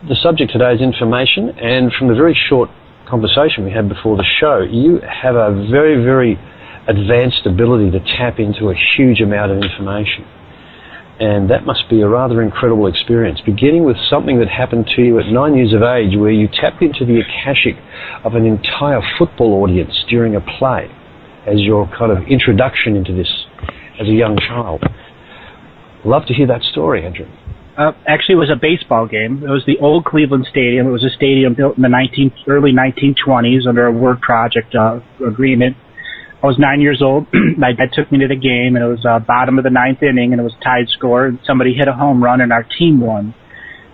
the subject today is information, and from the very short conversation we had before the show, you have a very, very advanced ability to tap into a huge amount of information. And that must be a rather incredible experience, beginning with something that happened to you at 9 years of age, where you tapped into the akashic of an entire football audience during a play as your kind of introduction into this as a young child. Love to hear that story, Andrew. Actually, it was a baseball game. It was the old Cleveland Stadium. It was a stadium built in the early 1920s under a work project agreement. I was 9 years old. My dad took me to the game, and it was bottom of the ninth inning, and it was tied score, and somebody hit a home run, and our team won.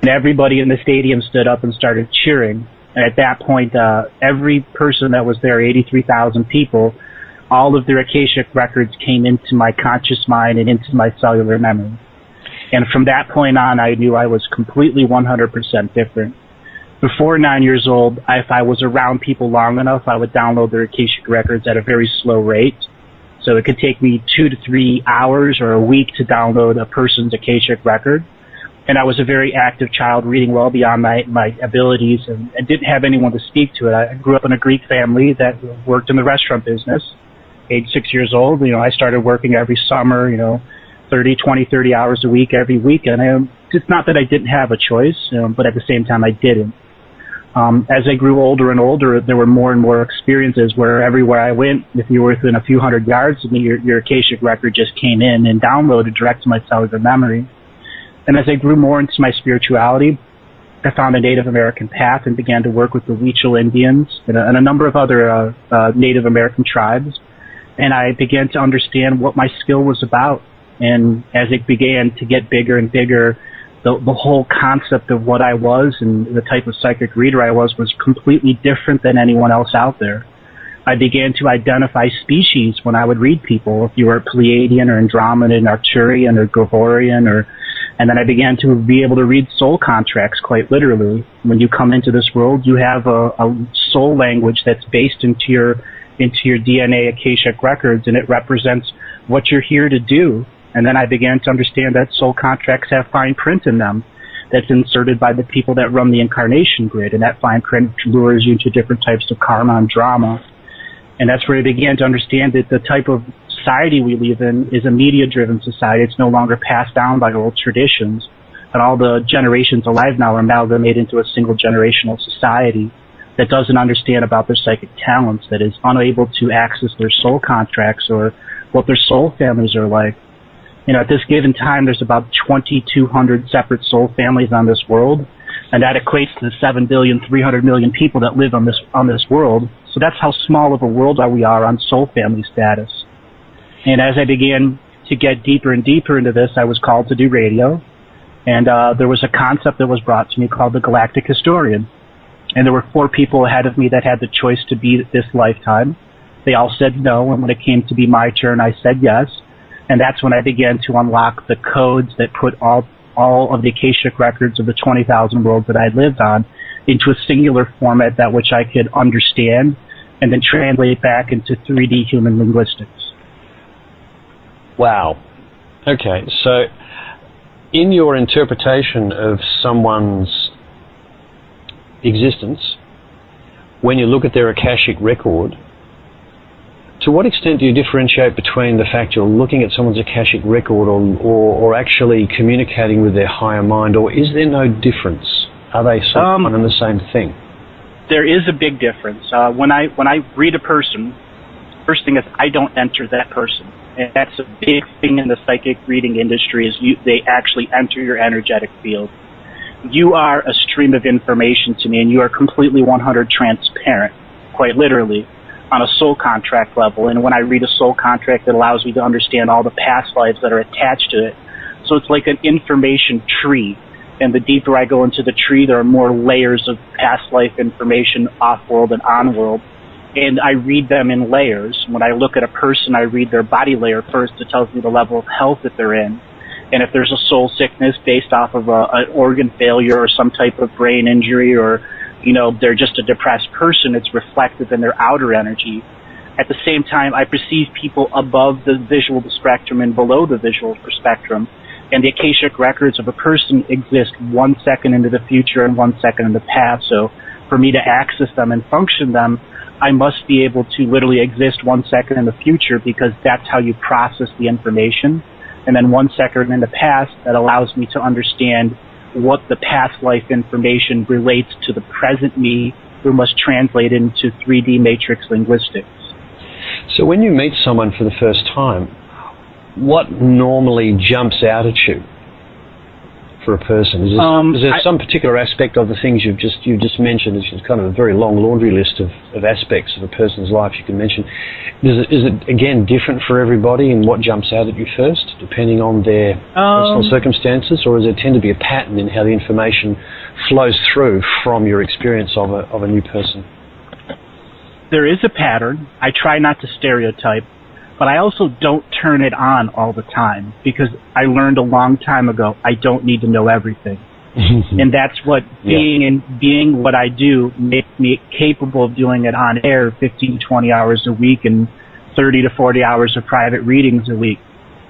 And everybody in the stadium stood up and started cheering. And at that point, every person that was there, 83,000 people, all of their akashic records came into my conscious mind and into my cellular memory. And from that point on, I knew I was completely 100% different. Before 9 years old, if I was around people long enough, I would download their akashic records at a very slow rate. So it could take me 2 to 3 hours or a week to download a person's akashic record. And I was a very active child, reading well beyond my abilities, and didn't have anyone to speak to it. I grew up in a Greek family that worked in the restaurant business. Age 6 years old, I started working every summer, 20, 30 hours a week, every weekend. It's not that I didn't have a choice, but at the same time I didn't. As I grew older and older, there were more and more experiences where everywhere I went, if you were within a few hundred yards of me, your akashic record just came in and downloaded direct to my cellular memory. And as I grew more into my spirituality, I found a Native American path and began to work with the Huichol Indians and a number of other Native American tribes. And I began to understand what my skill was about. And as it began to get bigger and bigger, the whole concept of what I was and the type of psychic reader I was completely different than anyone else out there. I began to identify species when I would read people, if you were Pleiadian or Andromedan, Arcturian or Gregorian, and then I began to be able to read soul contracts quite literally. When you come into this world, you have a soul language that's based into your DNA akashic records, and it represents what you're here to do. And then I began to understand that soul contracts have fine print in them that's inserted by the people that run the incarnation grid, and that fine print lures you into different types of karma and drama. And that's where I began to understand that the type of society we live in is a media-driven society. It's no longer passed down by old traditions, and all the generations alive now are amalgamated into a single generational society that doesn't understand about their psychic talents, that is unable to access their soul contracts or what their soul families are like. At this given time, there's about 2,200 separate soul families on this world, and that equates to the 7,300,000,000 people that live on this world. So that's how small of a world we are on soul family status. And as I began to get deeper and deeper into this, I was called to do radio, and there was a concept that was brought to me called the GalacticHistorian. And there were 4 people ahead of me that had the choice to be this lifetime. They all said no, and when it came to be my turn, I said yes. And that's when I began to unlock the codes that put all of the akashic records of the 20,000 worlds that I lived on into a singular format that which I could understand and then translate back into 3D human linguistics. Wow. Okay, so in your interpretation of someone's existence, when you look at their akashic record, to what extent do you differentiate between the fact you're looking at someone's akashic record or actually communicating with their higher mind, or is there no difference? Are they one and the same thing? There is a big difference. When I read a person, first thing is I don't enter that person. And that's a big thing in the psychic reading industry, is they actually enter your energetic field. You are a stream of information to me, and you are completely 100 transparent, quite literally, on a soul contract level. And when I read a soul contract, it allows me to understand all the past lives that are attached to it. So it's like an information tree. And the deeper I go into the tree, there are more layers of past life information, off-world and on-world. And I read them in layers. When I look at a person, I read their body layer first. It tells me the level of health that they're in. And if there's a soul sickness based off of an organ failure or some type of brain injury, or they're just a depressed person, it's reflected in their outer energy. At the same time, I perceive people above the visual spectrum and below the visual spectrum. And the akashic records of a person exist 1 second into the future and 1 second in the past. So for me to access them and function them, I must be able to literally exist 1 second in the future, because that's how you process the information. And then 1 second in the past, that allows me to understand what the past life information relates to the present me, who must translate into 3D matrix linguistics. So when you meet someone for the first time, what normally jumps out at you for a person? Is there some particular aspect of the things you've just mentioned? It's kind of a very long laundry list of aspects of a person's life you can mention. Is it again different for everybody in what jumps out at you first, depending on their personal circumstances, or does there tend to be a pattern in how the information flows through from your experience of a new person? There is a pattern. I try not to stereotype, but I also don't turn it on all the time, because I learned a long time ago I don't need to know everything. And that's what being what I do makes me capable of doing it on air 15 to 20 hours a week and 30 to 40 hours of private readings a week.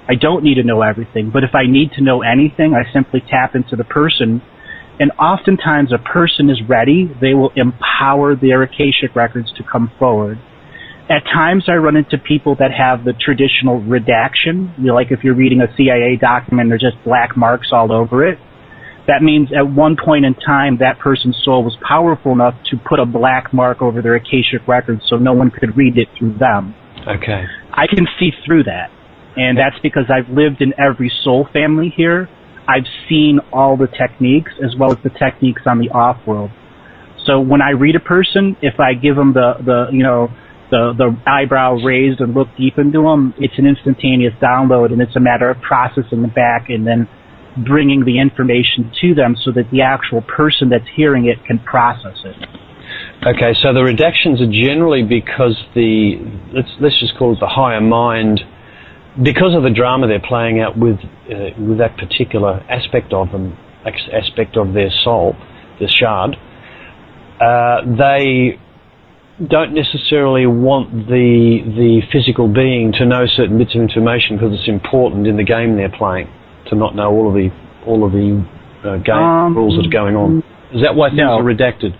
I don't need to know everything, but if I need to know anything, I simply tap into the person. And oftentimes a person is ready. They will empower their akashic records to come forward. At times I run into people that have the traditional redaction. Like if you're reading a CIA document, there's just black marks all over it. That means at one point in time, that person's soul was powerful enough to put a black mark over their akashic records so no one could read it through them. Okay. I can see through that. And that's because I've lived in every soul family here. I've seen all the techniques as well as the techniques on the off-world. So when I read a person, if I give them the eyebrow raised and look deep into them, it's an instantaneous download, and it's a matter of processing it back and then bringing the information to them so that the actual person that's hearing it can process it. Okay, so the redactions are generally because let's just call it the higher mind, because of the drama they're playing out with that particular aspect of them, aspect of their soul, the shard, they don't necessarily want the physical being to know certain bits of information because it's important in the game they're playing to not know all of the game rules that are going on. Is that why things are redacted?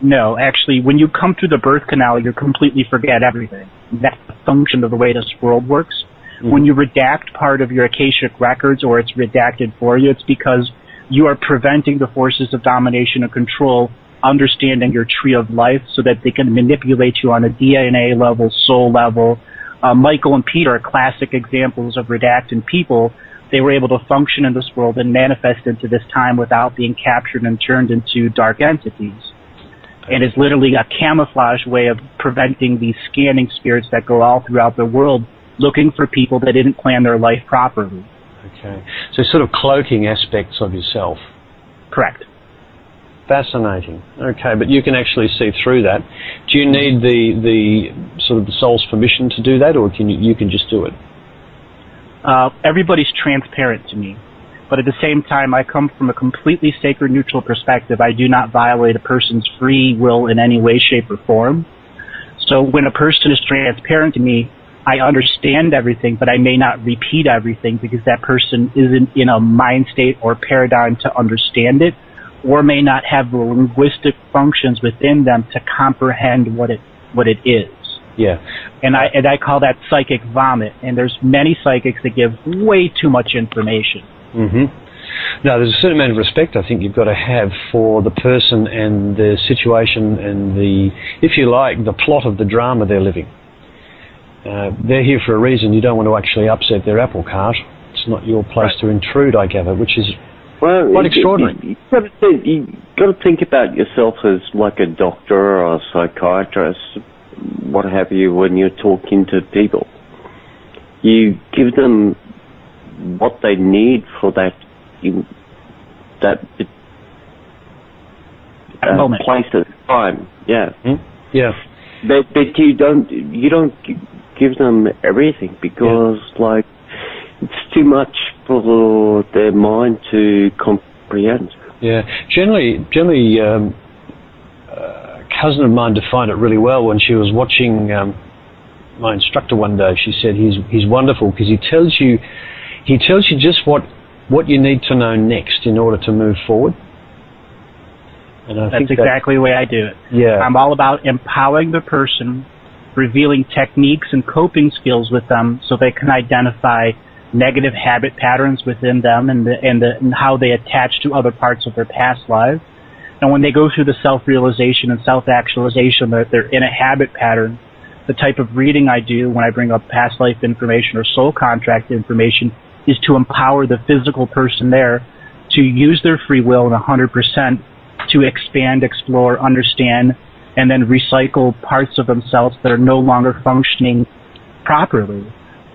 No, actually, when you come through the birth canal, you completely forget everything. That's the function of the way this world works. Mm-hmm. When you redact part of your akashic records, or it's redacted for you, it's because you are preventing the forces of domination and control understanding your tree of life so that they can manipulate you on a DNA level, soul level. Michael and Peter are classic examples of redacted people. They were able to function in this world and manifest into this time without being captured and turned into dark entities. And it's literally a camouflage way of preventing these scanning spirits that go all throughout the world looking for people that didn't plan their life properly. Okay. So sort of cloaking aspects of yourself. Correct. Fascinating. Okay, but you can actually see through that. Do you need the sort of the soul's permission to do that, or you can just do it? Everybody's transparent to me. But at the same time, I come from a completely sacred, neutral perspective. I do not violate a person's free will in any way, shape, or form. So when a person is transparent to me, I understand everything, but I may not repeat everything because that person isn't in a mind state or paradigm to understand it, or may not have the linguistic functions within them to comprehend what it is. Yeah. And I call that psychic vomit. And there's many psychics that give way too much information. Mm-hmm. Now, there's a certain amount of respect I think you've got to have for the person and the situation and the, if you like, the plot of the drama they're living. They're here for a reason. You don't want to actually upset their apple cart. It's not your place to intrude, I gather, which is quite extraordinary. You've got to think about yourself as like a doctor or a psychiatrist, what have you, when you're talking to people. You give them what they need for that moment. Place at time. Yeah. Mm-hmm. Yeah. But you don't give them everything because like it's too much for their mind to comprehend. Yeah. Generally, a cousin of mine defined it really well when she was watching my instructor one day. She said he's wonderful because he tells you just what what you need to know next in order to move forward. And I think that's exactly the way I do it. Yeah. I'm all about empowering the person, revealing techniques and coping skills with them so they can identify negative habit patterns within them and how they attach to other parts of their past life. And when they go through the self-realization and self-actualization that they're in a habit pattern, the type of reading I do when I bring up past life information or soul contract information is to empower the physical person there to use their free will and 100% to expand, explore, understand, and then recycle parts of themselves that are no longer functioning properly.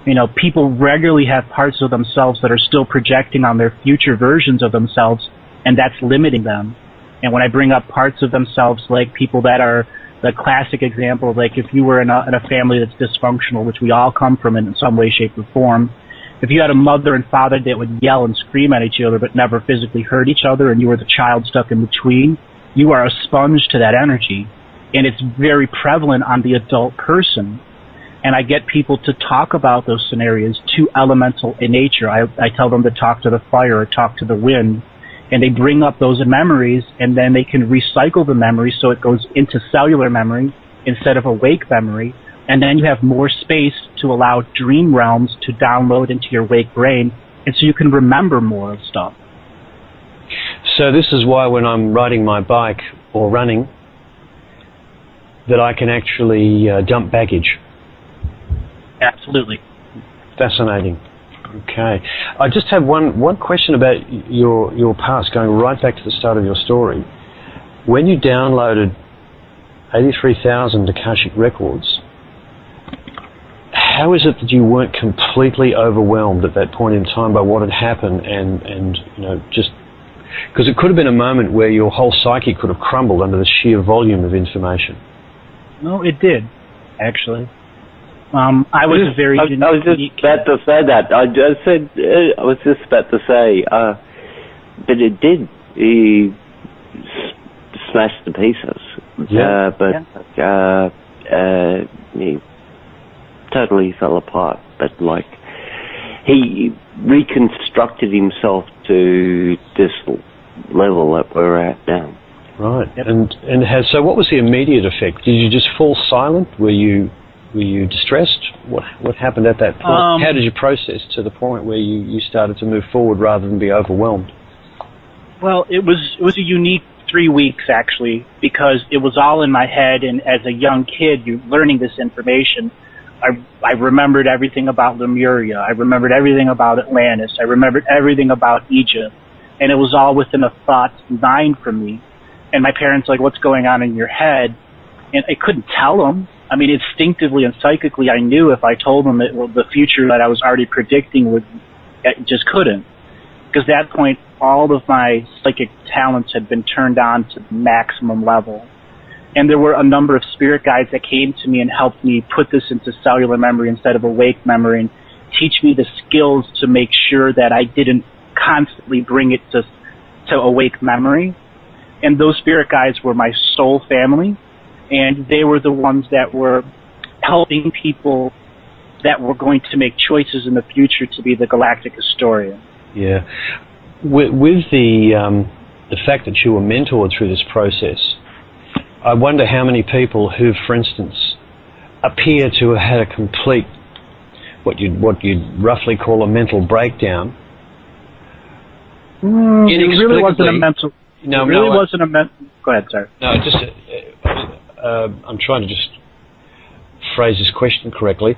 You know, people regularly have parts of themselves that are still projecting on their future versions of themselves, and that's limiting them. And when I bring up parts of themselves, like people that are the classic example, like if you were in a family that's dysfunctional, which we all come from in some way, shape, or form, if you had a mother and father that would yell and scream at each other but never physically hurt each other, and you were the child stuck in between, you are a sponge to that energy. And it's very prevalent on the adult person. And I get people to talk about those scenarios, too elemental in nature. I tell them to talk to the fire or talk to the wind. And they bring up those memories, and then they can recycle the memory so it goes into cellular memory instead of awake memory. And then you have more space to allow dream realms to download into your wake brain, and so you can remember more of stuff. So this is why when I'm riding my bike or running, that I can actually dump baggage. Absolutely. Fascinating. Okay. I just have one question about your past, going right back to the start of your story. When you downloaded 83,000 Akashic records, how is it that you weren't completely overwhelmed at that point in time by what had happened and you know, just because it could have been a moment where your whole psyche could have crumbled under the sheer volume of information? No, it did, actually. I was very. I was just about to say that. I was just about to say, but it did. He smashed to pieces. Yeah. He totally fell apart. But like, he reconstructed himself to this level that we're at now. Right. Yep. So what was the immediate effect? Did you just fall silent? Were you distressed? What happened at that point? How did you process to the point where you started to move forward rather than be overwhelmed? Well, it was a unique 3 weeks, actually, because it was all in my head, and as a young kid, you're learning this information. I remembered everything about Lemuria. I remembered everything about Atlantis. I remembered everything about Egypt, and it was all within a thought mind for me. And my parents like, what's going on in your head? And I couldn't tell them. I mean, instinctively and psychically, I knew if I told them the future that I was already predicting I just couldn't. Because at that point, all of my psychic talents had been turned on to the maximum level. And there were a number of spirit guides that came to me and helped me put this into cellular memory instead of awake memory, and teach me the skills to make sure that I didn't constantly bring it to awake memory. And those spirit guides were my soul family, and they were the ones that were helping people that were going to make choices in the future to be the galactic historian. Yeah. With the fact that you were mentored through this process, I wonder how many people who, for instance, appear to have had a complete, what you'd roughly call a mental breakdown. It really wasn't a mental. No, it really wasn't a mental. Go ahead, sir. No, just I'm trying to just phrase this question correctly.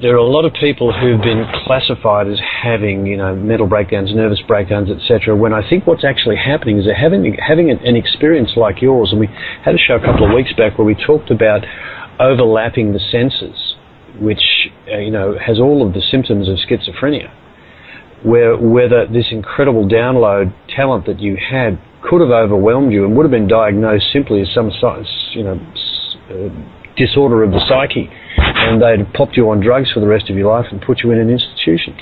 There are a lot of people who've been classified as having, mental breakdowns, nervous breakdowns, etc. When I think what's actually happening is they're having an experience like yours. And we had a show a couple of weeks back where we talked about overlapping the senses, which has all of the symptoms of schizophrenia. Whether this incredible download talent that you had could have overwhelmed you and would have been diagnosed simply as some disorder of the psyche, and they'd popped you on drugs for the rest of your life and put you in an institution.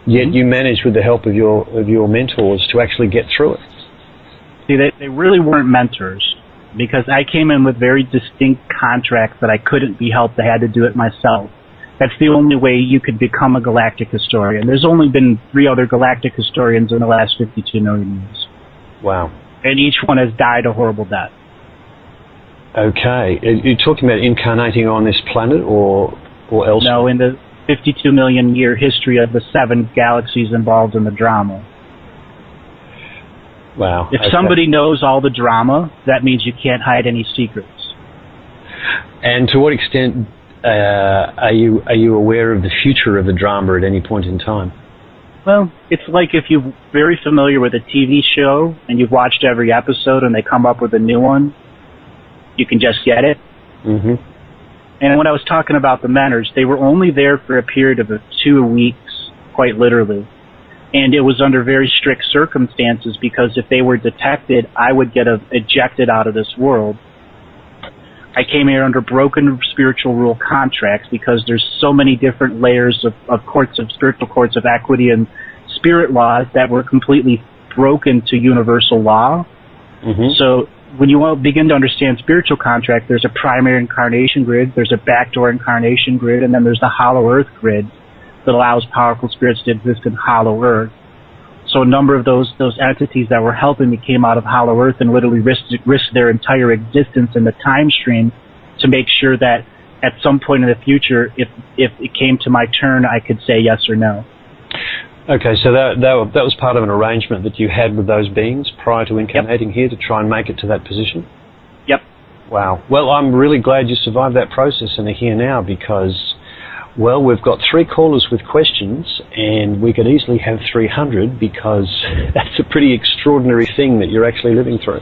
Yet you managed, with the help of your mentors, to actually get through it. See, they really weren't mentors, because I came in with very distinct contracts that I couldn't be helped. I had to do it myself. That's the only way you could become a galactic historian. There's only been 3 other galactic historians in the last 52 million years. Wow. And each one has died a horrible death. Okay. Are you talking about incarnating on this planet or elsewhere? No, in the 52 million year history of the 7 galaxies involved in the drama. Wow. If somebody knows all the drama, that means you can't hide any secrets. And to what extent are you aware of the future of the drama at any point in time? Well, it's like if you're very familiar with a TV show and you've watched every episode and they come up with a new one, you can just get it. Mm-hmm. And when I was talking about the Menors, they were only there for a period of 2 weeks, quite literally. And it was under very strict circumstances because if they were detected, I would get ejected out of this world. I came here under broken spiritual rule contracts because there's so many different layers of spiritual courts of equity and spirit laws that were completely broken to universal law. Mm-hmm. So when you want to begin to understand spiritual contract, there's a primary incarnation grid, there's a backdoor incarnation grid, and then there's the hollow earth grid that allows powerful spirits to exist in hollow earth. So a number of those entities that were helping me came out of hollow earth and literally risked their entire existence in the time stream to make sure that at some point in the future, if it came to my turn, I could say yes or no. Okay, so that was part of an arrangement that you had with those beings prior to incarnating here to try and make it to that position? Yep. Wow. Well, I'm really glad you survived that process and are here now because, well, we've got 3 callers with questions and we could easily have 300 because that's a pretty extraordinary thing that you're actually living through.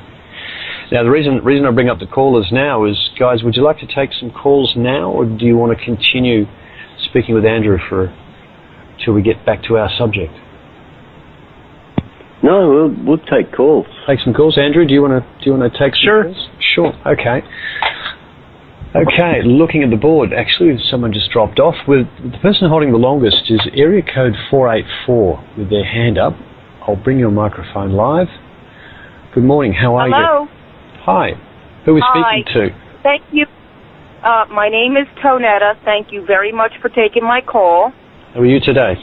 Now, the reason I bring up the callers now is, guys, would you like to take some calls now or do you want to continue speaking with Andrew till we get back to our subject? No, we'll take calls. Take some calls, Andrew. Do you want to take some calls? Sure. Okay. Okay. Looking at the board, actually, someone just dropped off. With the person holding the longest is area code 484 with their hand up. I'll bring your microphone live. Good morning. How are you? Hello. Hi. Who are we speaking to? Thank you. My name is Tonetta. Thank you very much for taking my call. How are you today?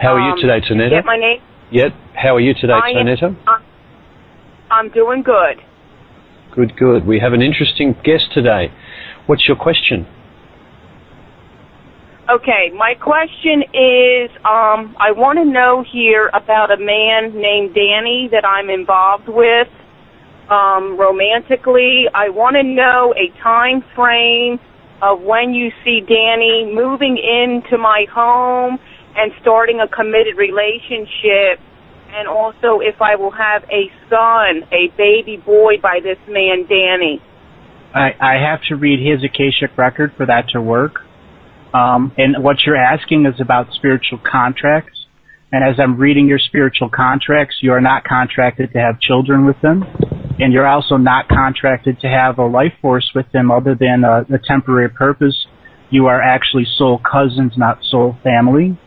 How are you today, Tonetta? Get my name? Yep. How are you today, Tonetta? I'm doing good. Good. We have an interesting guest today. What's your question? Okay, my question is, I want to know here about a man named Danny that I'm involved with romantically. I want to know a time frame of when you see Danny moving into my home and starting a committed relationship, and also if I will have a son, a baby boy by this man, Danny. I have to read his Akashic record for that to work. And what you're asking is about spiritual contracts. And as I'm reading your spiritual contracts, you are not contracted to have children with them. And you're also not contracted to have a life force with them other than a temporary purpose. You are actually soul cousins, not soul family.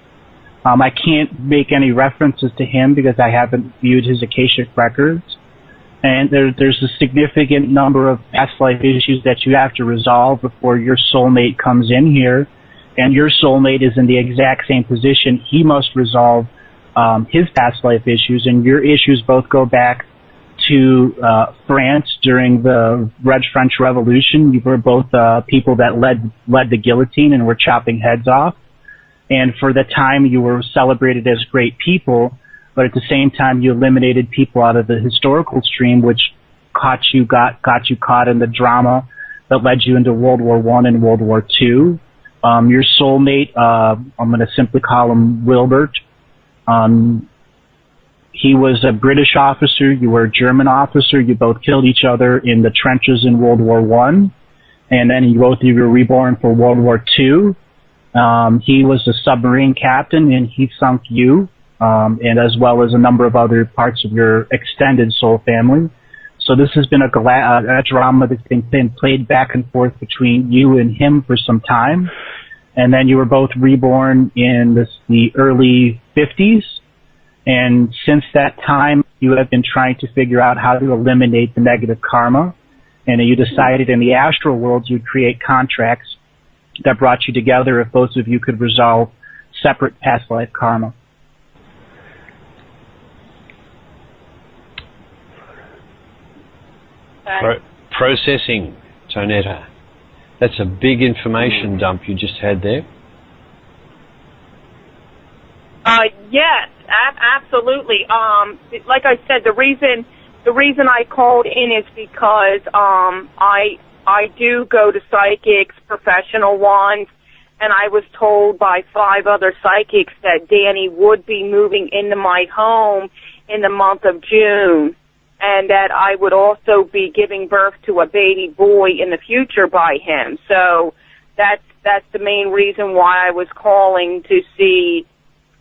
I can't make any references to him because I haven't viewed his Akashic records. And there's a significant number of past life issues that you have to resolve before your soulmate comes in here. And your soulmate is in the exact same position. He must resolve his past life issues, and your issues both go back to France during the Red French Revolution. You were both people that led the guillotine and were chopping heads off. And for the time, you were celebrated as great people, but at the same time, you eliminated people out of the historical stream, which got you caught in the drama that led you into World War I and World War II. Your soulmate, I'm going to simply call him Wilbert. He was a British officer. You were a German officer. You both killed each other in the trenches in World War I. And then you both were reborn for World War II. He was a submarine captain, and he sunk you, and as well as a number of other parts of your extended soul family. So this has been a drama that's been played back and forth between you and him for some time. And then you were both reborn in the early 50s. And since that time, you have been trying to figure out how to eliminate the negative karma. And you decided in the astral world you'd create contracts that brought you together if both of you could resolve separate past life karma. Processing, Tonetta. That's a big information dump you just had there. Yes, absolutely. Like I said, the reason I called in is because I do go to psychics, professional ones, and I was told by 5 other psychics that Danny would be moving into my home in the month of June, and that I would also be giving birth to a baby boy in the future by him. So that's the main reason why I was calling to see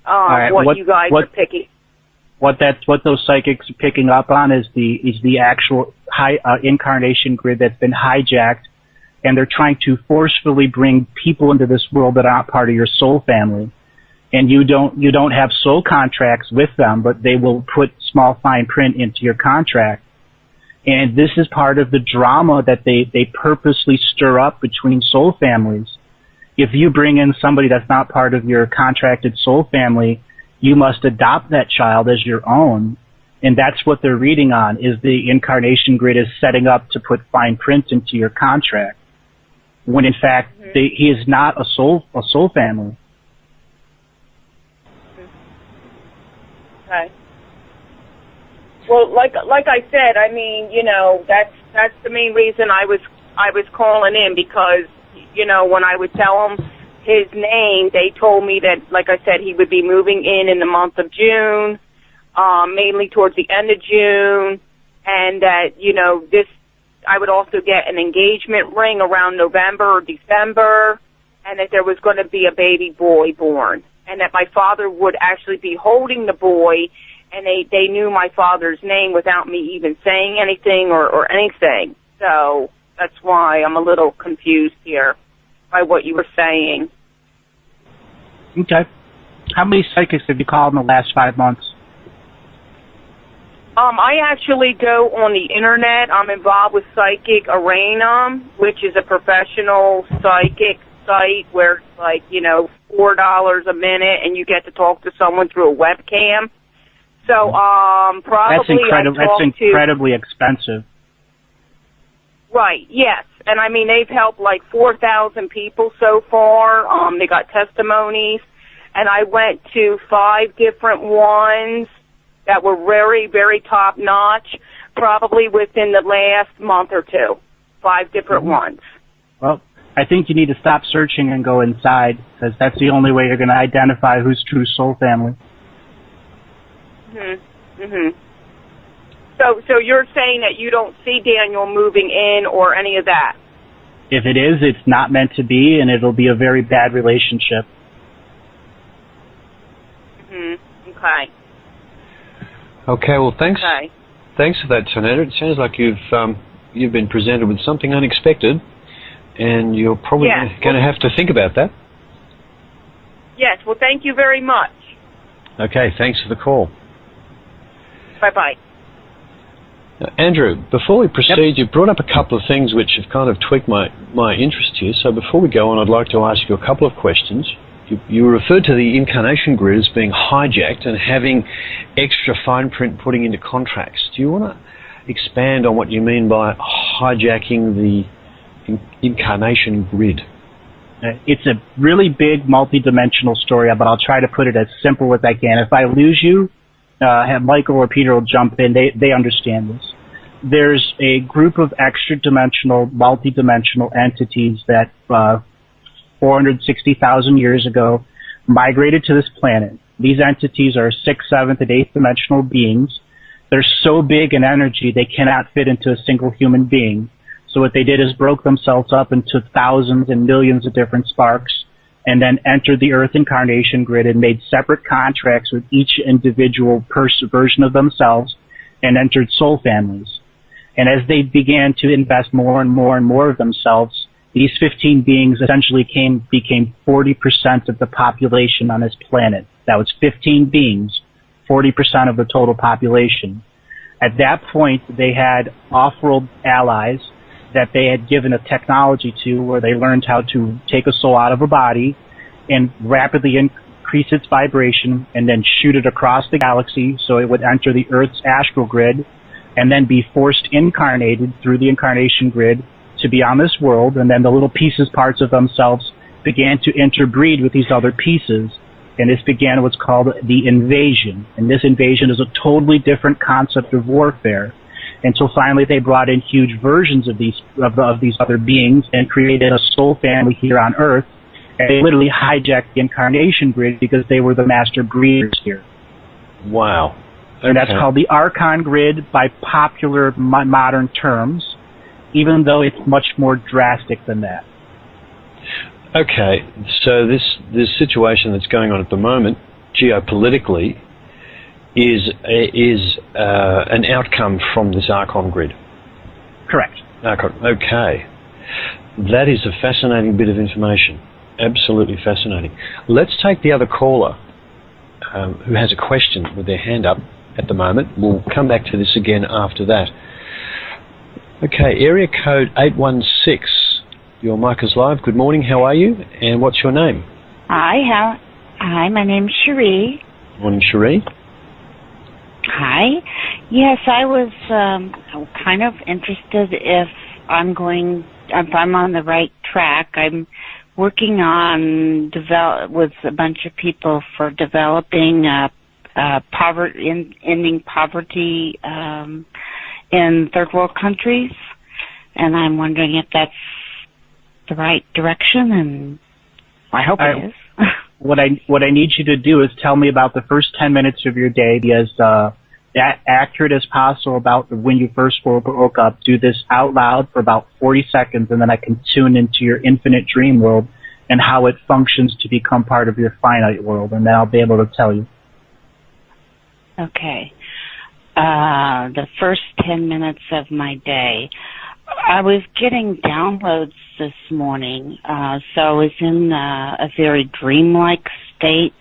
what you guys are picking. What those psychics are picking up on is the actual incarnation grid that's been hijacked, and they're trying to forcefully bring people into this world that aren't part of your soul family. And you don't have soul contracts with them, but they will put small fine print into your contract. And this is part of the drama that they purposely stir up between soul families. If you bring in somebody that's not part of your contracted soul family, you must adopt that child as your own. And that's what they're reading on, is the incarnation grid is setting up to put fine print into your contract. When in fact, he is not a soul family. Okay. Well, like I said, I mean, you know, that's the main reason I was calling in, because, you know, when I would tell them his name, they told me that, like I said, he would be moving in the month of June, mainly towards the end of June, and that, you know, I would also get an engagement ring around November or December, and that there was going to be a baby boy born, and that my father would actually be holding the boy, and they knew my father's name without me even saying anything or anything. So that's why I'm a little confused here by what you were saying. Okay. How many psychics have you called in the last 5 months? I actually go on the internet. I'm involved with Psychic Arenum, which is a professional psychic site where it's like, you know, $4 a minute, and you get to talk to someone through a webcam. So, probably that's incredibly expensive. Right, yes. And I mean, they've helped like 4,000 people so far. They got testimonies. And I went to 5 different ones that were very, very top notch, probably within the last month or 2. 5 different ones. Well, I think you need to stop searching and go inside, because that's the only way you're going to identify who's true soul family. So you're saying that you don't see Daniel moving in or any of that? If it is, it's not meant to be, and it'll be a very bad relationship. Okay. Okay, well, thanks. Okay. Thanks for that, Tonetta. It sounds like you've been presented with something unexpected, and you're probably going to have to think about that. Yes, well, thank you very much. Okay, thanks for the call. Bye-bye. Now, Andrew, before we proceed, you brought up a couple of things which have kind of tweaked my interest here. So before we go on, I'd like to ask you a couple of questions. You referred to the incarnation grid as being hijacked and having extra fine print putting into contracts. Do you want to expand on what you mean by hijacking the incarnation grid? It's a really big multi-dimensional story, but I'll try to put it as simple as I can. If I lose you, have Michael or Peter will jump in. They understand this. There's a group of extra-dimensional, multi-dimensional entities that 460,000 years ago migrated to this planet. These entities are 6th, 7th, and 8th dimensional beings. They're so big in energy they cannot fit into a single human being. So what they did is broke themselves up into thousands and millions of different sparks, and then entered the Earth incarnation grid and made separate contracts with each individual version of themselves, and entered soul families. And as they began to invest more and more and more of themselves, these 15 beings essentially became 40% of the population on this planet. That was 15 beings, 40% of the total population. At that point, they had off-world allies, that they had given a technology to where they learned how to take a soul out of a body and rapidly increase its vibration and then shoot it across the galaxy so it would enter the Earth's astral grid and then be forced incarnated through the incarnation grid to be on this world, and then the little pieces, parts of themselves began to interbreed with these other pieces, and this began what's called the invasion. And this invasion is a totally different concept of warfare, until finally they brought in huge versions of these other beings and created a soul family here on Earth, and they literally hijacked the incarnation grid because they were the master breeders here. Wow. Okay. And that's called the Archon grid by popular modern terms, even though it's much more drastic than that. Okay, so this situation that's going on at the moment, geopolitically, is an outcome from this Archon grid. Correct. Archon. Okay, that is a fascinating bit of information. Absolutely fascinating. Let's take the other caller who has a question with their hand up at the moment. We'll come back to this again after that. Okay, area code 816. Your mic is live. Good morning. How are you? And what's your name? Hi, my name's Cherie. Morning, Cherie. Hi. Yes, I was kind of interested if I'm on the right track. I'm working on with a bunch of people for developing ending poverty in third world countries, and I'm wondering if that's the right direction, and I hope it is. What I need you to do is tell me about the first 10 minutes of your day, be as accurate as possible about when you first woke up. Do this out loud for about 40 seconds, and then I can tune into your infinite dream world and how it functions to become part of your finite world, and then I'll be able to tell you. Okay. The first 10 minutes of my day, I was getting downloads this morning, so I was in a very dreamlike state.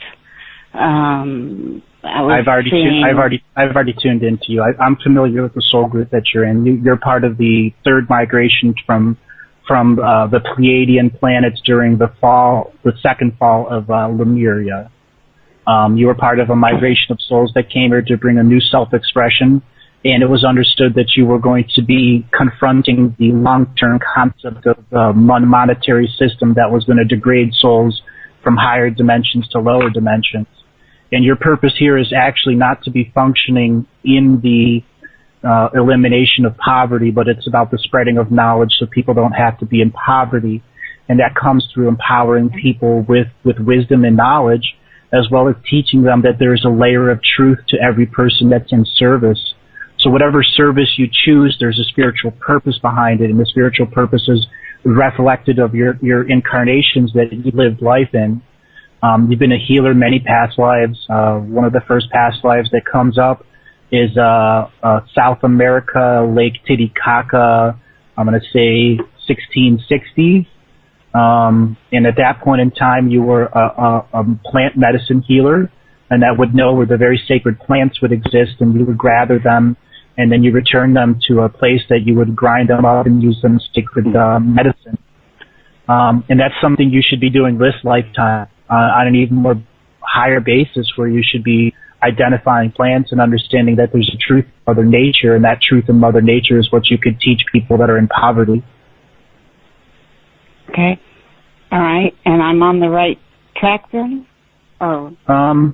I've already tuned into you. I'm familiar with the soul group that you're in. You're part of the third migration from the Pleiadian planets during the second fall of Lemuria. You were part of a migration of souls that came here to bring a new self-expression, and it was understood that you were going to be confronting the long-term concept of the monetary system that was going to degrade souls from higher dimensions to lower dimensions. And your purpose here is actually not to be functioning in the elimination of poverty, but it's about the spreading of knowledge so people don't have to be in poverty. And that comes through empowering people with wisdom and knowledge, as well as teaching them that there is a layer of truth to every person that's in service. So whatever service you choose, there's a spiritual purpose behind it, and the spiritual purpose is reflected of your incarnations that you lived life in. You've been a healer many past lives. One of the first past lives that comes up is South America, Lake Titicaca, I'm going to say 1660s. And at that point in time, you were a plant medicine healer, and that would know where the very sacred plants would exist, and you would gather them, and then you return them to a place that you would grind them up and use them as sacred medicine. And that's something you should be doing this lifetime on an even more higher basis, where you should be identifying plants and understanding that there's a truth in Mother Nature, and that truth in Mother Nature is what you could teach people that are in poverty. Okay. All right. And I'm on the right track then? Oh.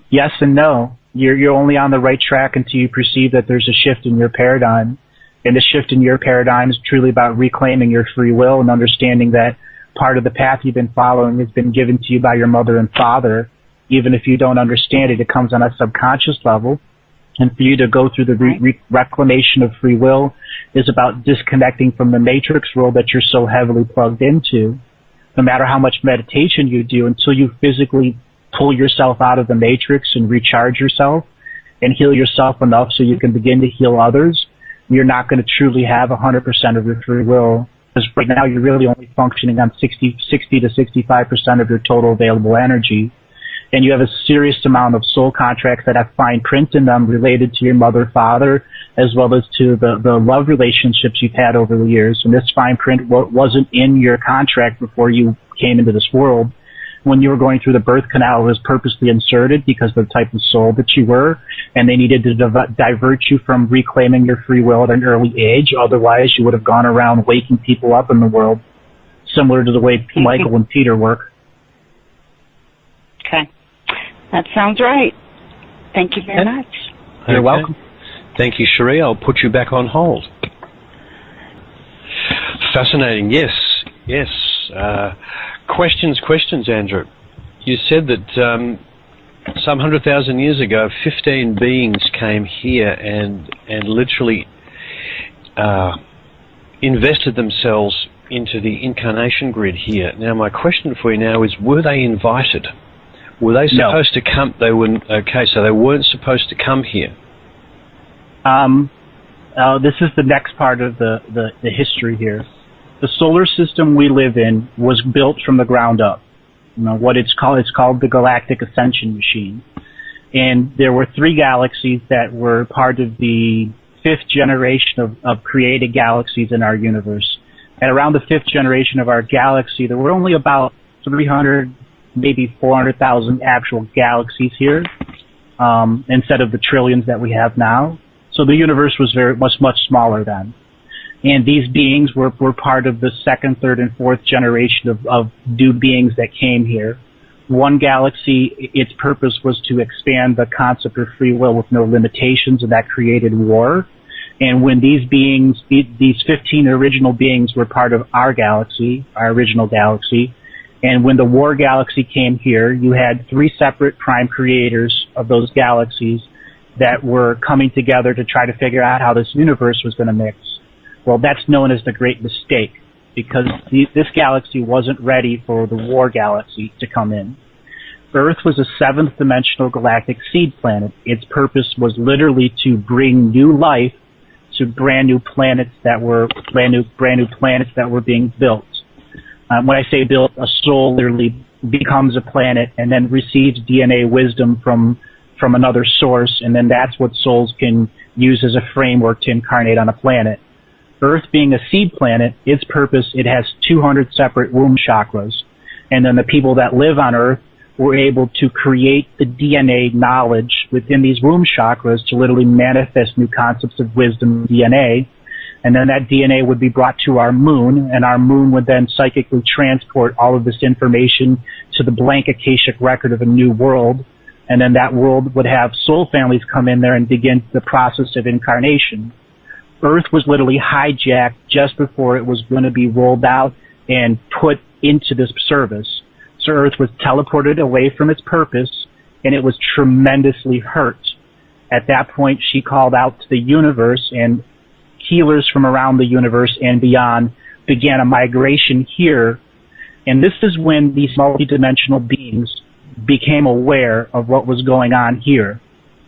Yes and no. You're only on the right track until you perceive that there's a shift in your paradigm. And the shift in your paradigm is truly about reclaiming your free will and understanding that part of the path you've been following has been given to you by your mother and father. Even if you don't understand it, it comes on a subconscious level. And for you to go through the reclamation of free will is about disconnecting from the matrix world that you're so heavily plugged into. No matter how much meditation you do, until you physically pull yourself out of the matrix and recharge yourself and heal yourself enough so you can begin to heal others, you're not going to truly have 100% of your free will. Because right now you're really only functioning on 60 to 65% of your total available energy. and you have a serious amount of soul contracts that have fine print in them related to your mother, father, as well as to the love relationships you've had over the years. And this fine print wasn't in your contract before you came into this world. When you were going through the birth canal, it was purposely inserted because of the type of soul that you were, and they needed to divert you from reclaiming your free will at an early age. Otherwise, you would have gone around waking people up in the world, similar to the way Michael and Peter work. Okay. That sounds right. Thank you very much. You're welcome. Thank you, Cherie. I'll put you back on hold. Fascinating. Yes. Questions, Andrew. You said that some 100,000 years ago, 15 beings came here and literally invested themselves into the incarnation grid here. Now, my question for you now is, were they invited? Were they supposed to come? They weren't. Okay, so they weren't supposed to come here. This is the next part of the history here. The solar system we live in was built from the ground up. What it's called the Galactic Ascension Machine. And there were 3 galaxies that were part of the 5th generation of created galaxies in our universe. And around the 5th generation of our galaxy, there were only about 300, maybe 400,000 actual galaxies here, instead of the trillions that we have now. So the universe was much smaller then. And these beings were part of the 2nd, 3rd, and 4th generation of new beings that came here. One galaxy, its purpose was to expand the concept of free will with no limitations, and that created war. And when these beings, these 15 original beings were part of our galaxy, our original galaxy, and when the war galaxy came here, you had 3 separate prime creators of those galaxies that were coming together to try to figure out how this universe was going to mix. Well, that's known as the Great Mistake, because this galaxy wasn't ready for the war galaxy to come in. Earth was a 7th dimensional galactic seed planet. Its purpose was literally to bring new life to brand new planets that were being built. When I say built, a soul literally becomes a planet and then receives DNA wisdom from another source, and then that's what souls can use as a framework to incarnate on a planet. Earth being a seed planet, its purpose, it has 200 separate womb chakras. And then the people that live on Earth were able to create the DNA knowledge within these womb chakras to literally manifest new concepts of wisdom DNA. And then that DNA would be brought to our moon, and our moon would then psychically transport all of this information to the blank Akashic record of a new world. And then that world would have soul families come in there and begin the process of incarnation. Earth was literally hijacked just before it was going to be rolled out and put into this service. So Earth was teleported away from its purpose, and it was tremendously hurt. At that point, she called out to the universe, and healers from around the universe and beyond began a migration here. And this is when these multidimensional beings became aware of what was going on here.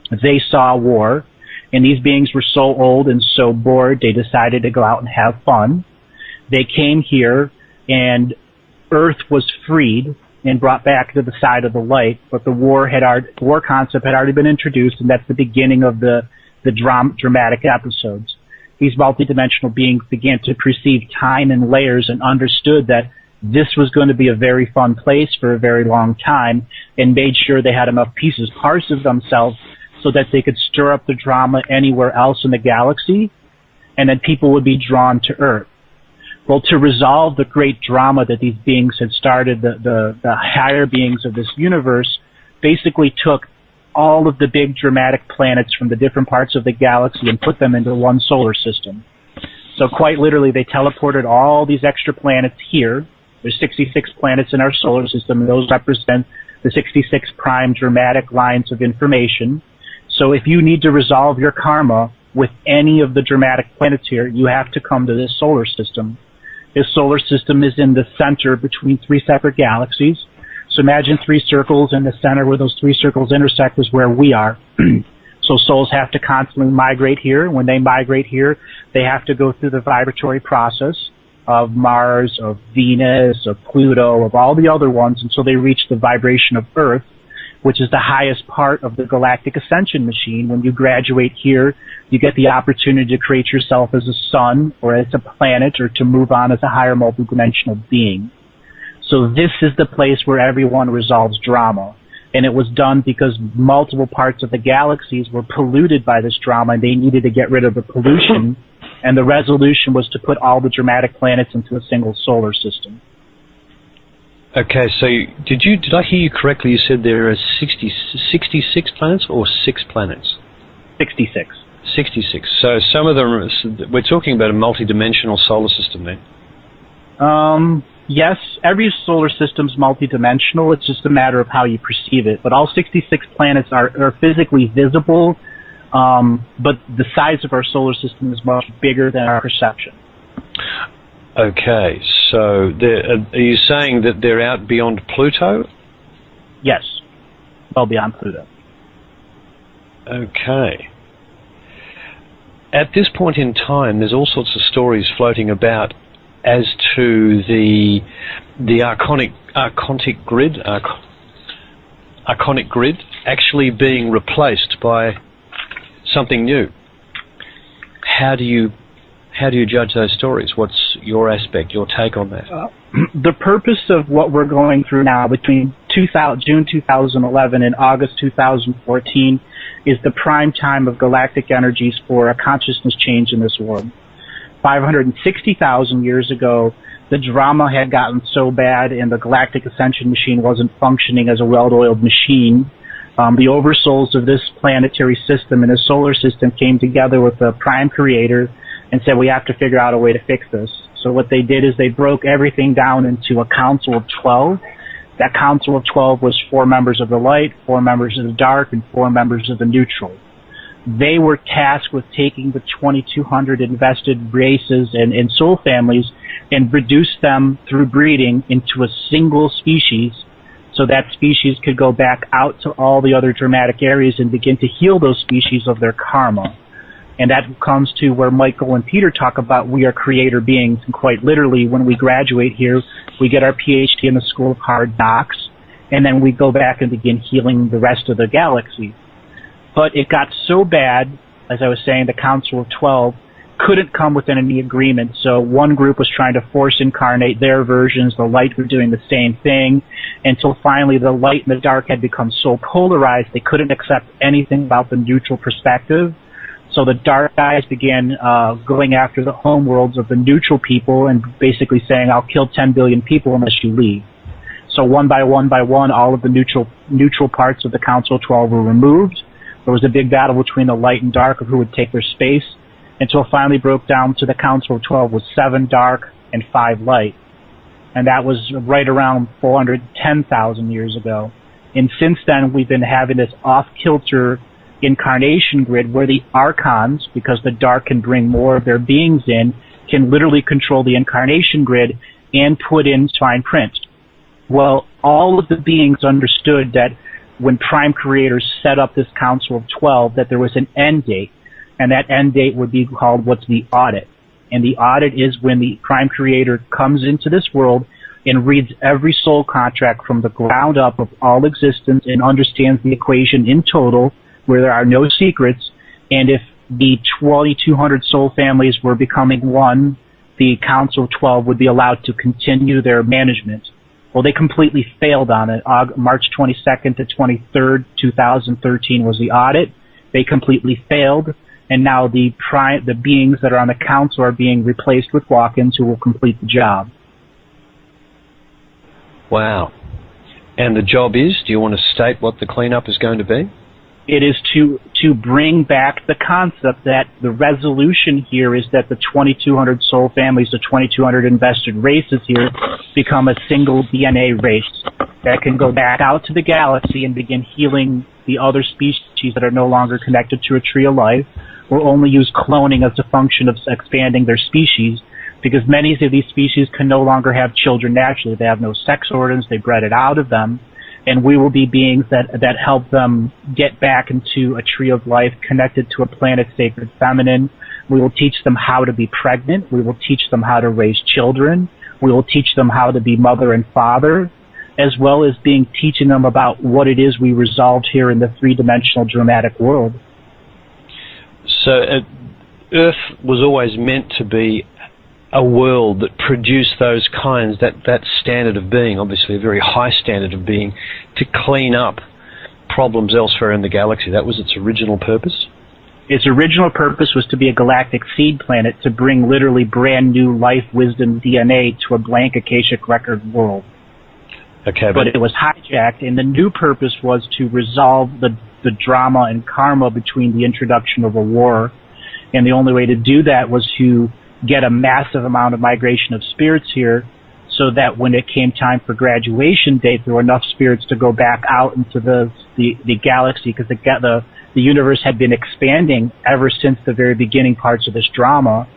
They saw war. And these beings were so old and so bored, they decided to go out and have fun. They came here, and Earth was freed and brought back to the side of the light, but the war concept had already been introduced, and that's the beginning of the dramatic episodes. These multidimensional beings began to perceive time in layers and understood that this was going to be a very fun place for a very long time, and made sure they had enough parts of themselves so that they could stir up the drama anywhere else in the galaxy, and then people would be drawn to Earth. Well, to resolve the great drama that these beings had started, the higher beings of this universe basically took all of the big dramatic planets from the different parts of the galaxy and put them into one solar system. So quite literally, they teleported all these extra planets here. There's 66 planets in our solar system, and those represent the 66 prime dramatic lines of information. So if you need to resolve your karma with any of the dramatic planets here, you have to come to this solar system. This solar system is in the center between 3 separate galaxies. So imagine 3 circles, and the center where those 3 circles intersect is where we are. So souls have to constantly migrate here. When they migrate here, they have to go through the vibratory process of Mars, of Venus, of Pluto, of all the other ones until they reach the vibration of Earth, which is the highest part of the galactic ascension machine. When you graduate here, you get the opportunity to create yourself as a sun or as a planet or to move on as a higher multidimensional being. So this is the place where everyone resolves drama. And it was done because multiple parts of the galaxies were polluted by this drama, and they needed to get rid of the pollution. And the resolution was to put all the dramatic planets into a single solar system. Okay, so did I hear you correctly? You said there are 66 planets or 6 planets? 66. 66. So some of them, we're talking about a multi-dimensional solar system then? Yes, every solar system's multidimensional. It's just a matter of how you perceive it. But all 66 planets are physically visible, but the size of our solar system is much bigger than our perception. Okay, so are you saying that they're out beyond Pluto? Yes, well beyond Pluto. Okay. At this point in time, there's all sorts of stories floating about as to the archonic grid actually being replaced by something new. How do you judge those stories? What's your aspect, your take on that? The purpose of what we're going through now between June 2011 and August 2014 is the prime time of galactic energies for a consciousness change in this world. 560,000 years ago, the drama had gotten so bad and the galactic ascension machine wasn't functioning as a well-oiled machine. The oversouls of this planetary system and the solar system came together with the prime creator and said, we have to figure out a way to fix this. So what they did is they broke everything down into a council of 12. That council of 12 was 4 members of the light, 4 members of the dark, and 4 members of the neutral. They were tasked with taking the 2,200 invested races and soul families and reduce them through breeding into a single species, so that species could go back out to all the other dramatic areas and begin to heal those species of their karma. And that comes to where Michael and Peter talk about we are creator beings, and quite literally when we graduate here, we get our PhD in the School of Hard Knocks, and then we go back and begin healing the rest of the galaxy. But it got so bad, as I was saying, the Council of 12 couldn't come within any agreement. So one group was trying to force incarnate their versions, the light were doing the same thing, until finally the light and the dark had become so polarized they couldn't accept anything about the neutral perspective. So the dark guys began going after the homeworlds of the neutral people and basically saying, I'll kill 10 billion people unless you leave. So one by one, all of the neutral parts of the Council of 12 were removed. There was a big battle between the light and dark of who would take their space, until it finally broke down to the Council of 12 was 7 dark and 5 light. And that was right around 410,000 years ago. And since then, we've been having this off-kilter incarnation grid where the archons, because the dark can bring more of their beings in, can literally control the incarnation grid and put in fine print. Well, all of the beings understood that when prime creators set up this Council of 12, that there was an end date, and that end date would be called what's the audit. And the audit is when the prime creator comes into this world and reads every soul contract from the ground up of all existence and understands the equation in total, where there are no secrets. And if the 2,200 soul families were becoming one, the Council of 12 would be allowed to continue their management. Well, they completely failed on it. March 22nd to 23rd, 2013 was the audit. They completely failed, and now the beings that are on the council are being replaced with walk-ins who will complete the job. Wow. And the job is, do you want to state what the cleanup is going to be? It is to bring back the concept that the resolution here is that the 2,200 soul families, the 2,200 invested races here, become a single DNA race that can go back out to the galaxy and begin healing the other species that are no longer connected to a tree of life, or only use cloning as a function of expanding their species, because many of these species can no longer have children naturally. They have no sex organs, they bred it out of them. And we will be beings that help them get back into a tree of life connected to a planet sacred feminine. We will teach them how to be pregnant. We will teach them how to raise children. We will teach them how to be mother and father. as well as teaching them about what it is we resolved here in the three-dimensional dramatic world. So Earth was always meant to be a world that produced those kinds, that standard of being, obviously a very high standard of being, to clean up problems elsewhere in the galaxy. That was its original purpose? Its original purpose was to be a galactic seed planet, to bring literally brand new life, wisdom, DNA to a blank Akashic record world. Okay, but it was hijacked, and the new purpose was to resolve the drama and karma between the introduction of a war. And the only way to do that was to get a massive amount of migration of spirits here, so that when it came time for graduation date, there were enough spirits to go back out into the galaxy, because the universe had been expanding ever since the very beginning parts of this drama.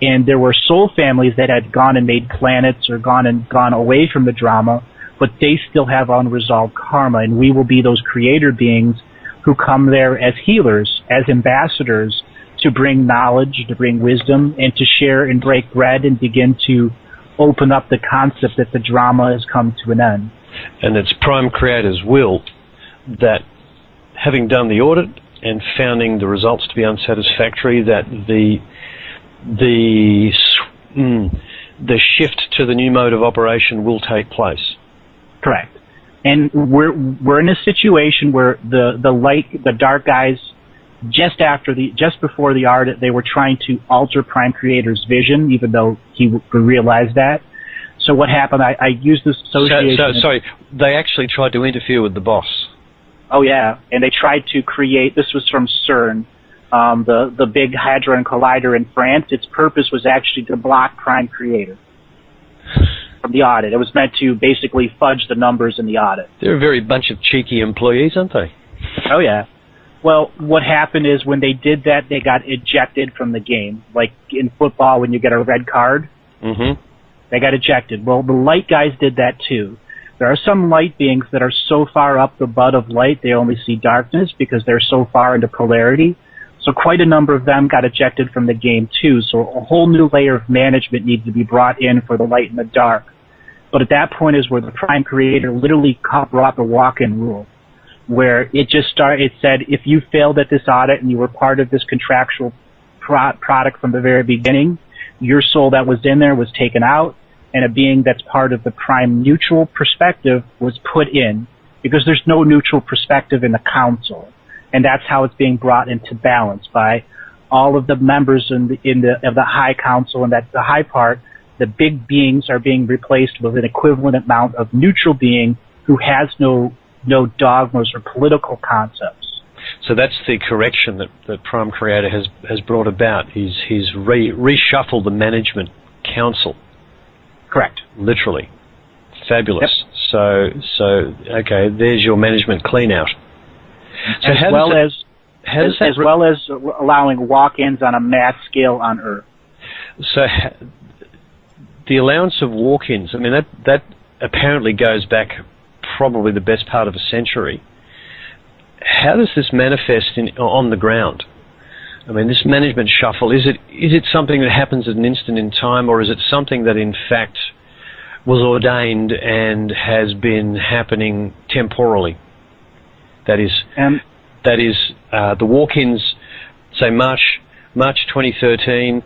And there were soul families that had gone and made planets or gone away from the drama, but they still have unresolved karma, and we will be those creator beings who come there as healers, as ambassadors, to bring knowledge, to bring wisdom, and to share and break bread and begin to open up the concept that the drama has come to an end. And it's Prime Creator's will that, having done the audit and finding the results to be unsatisfactory, that the shift to the new mode of operation will take place. Correct. And we're in a situation where the dark guys, just before the audit, they were trying to alter Prime Creator's vision, even though he realized that. So what happened? I used this association. Sorry, they actually tried to interfere with the boss. Oh yeah, and they tried to create. This was from CERN, the big hadron collider in France. Its purpose was actually to block Prime Creator from the audit. It was meant to basically fudge the numbers in the audit. They're a very bunch of cheeky employees, aren't they? Oh yeah. Well, what happened is when they did that, they got ejected from the game. Like in football, when you get a red card, they got ejected. Well, the light guys did that too. There are some light beings that are so far up the butt of light, they only see darkness because they're so far into polarity. So quite a number of them got ejected from the game too. So a whole new layer of management needs to be brought in for the light and the dark. But at that point is where the Prime Creator literally brought the walk-in rule, where it said, if you failed at this audit and you were part of this contractual product from the very beginning, your soul that was in there was taken out, and a being that's part of the Prime neutral perspective was put in, because there's no neutral perspective in the council. And that's how it's being brought into balance by all of the members of the high council, and that's the high part. The big beings are being replaced with an equivalent amount of neutral being who has no dogmas or political concepts. So that's the correction that Prime Creator has brought about. He's reshuffled the management council. Correct. Literally. Fabulous. Yep. So okay, there's your management clean out. So as well as allowing walk-ins on a mass scale on Earth. So the allowance of walk-ins, I mean, that apparently goes back probably the best part of a century. How does this manifest on the ground? I mean, this management shuffle, is it something that happens at an instant in time, or is it something that in fact was ordained and has been happening temporally? That is the walk-ins, say March 2013,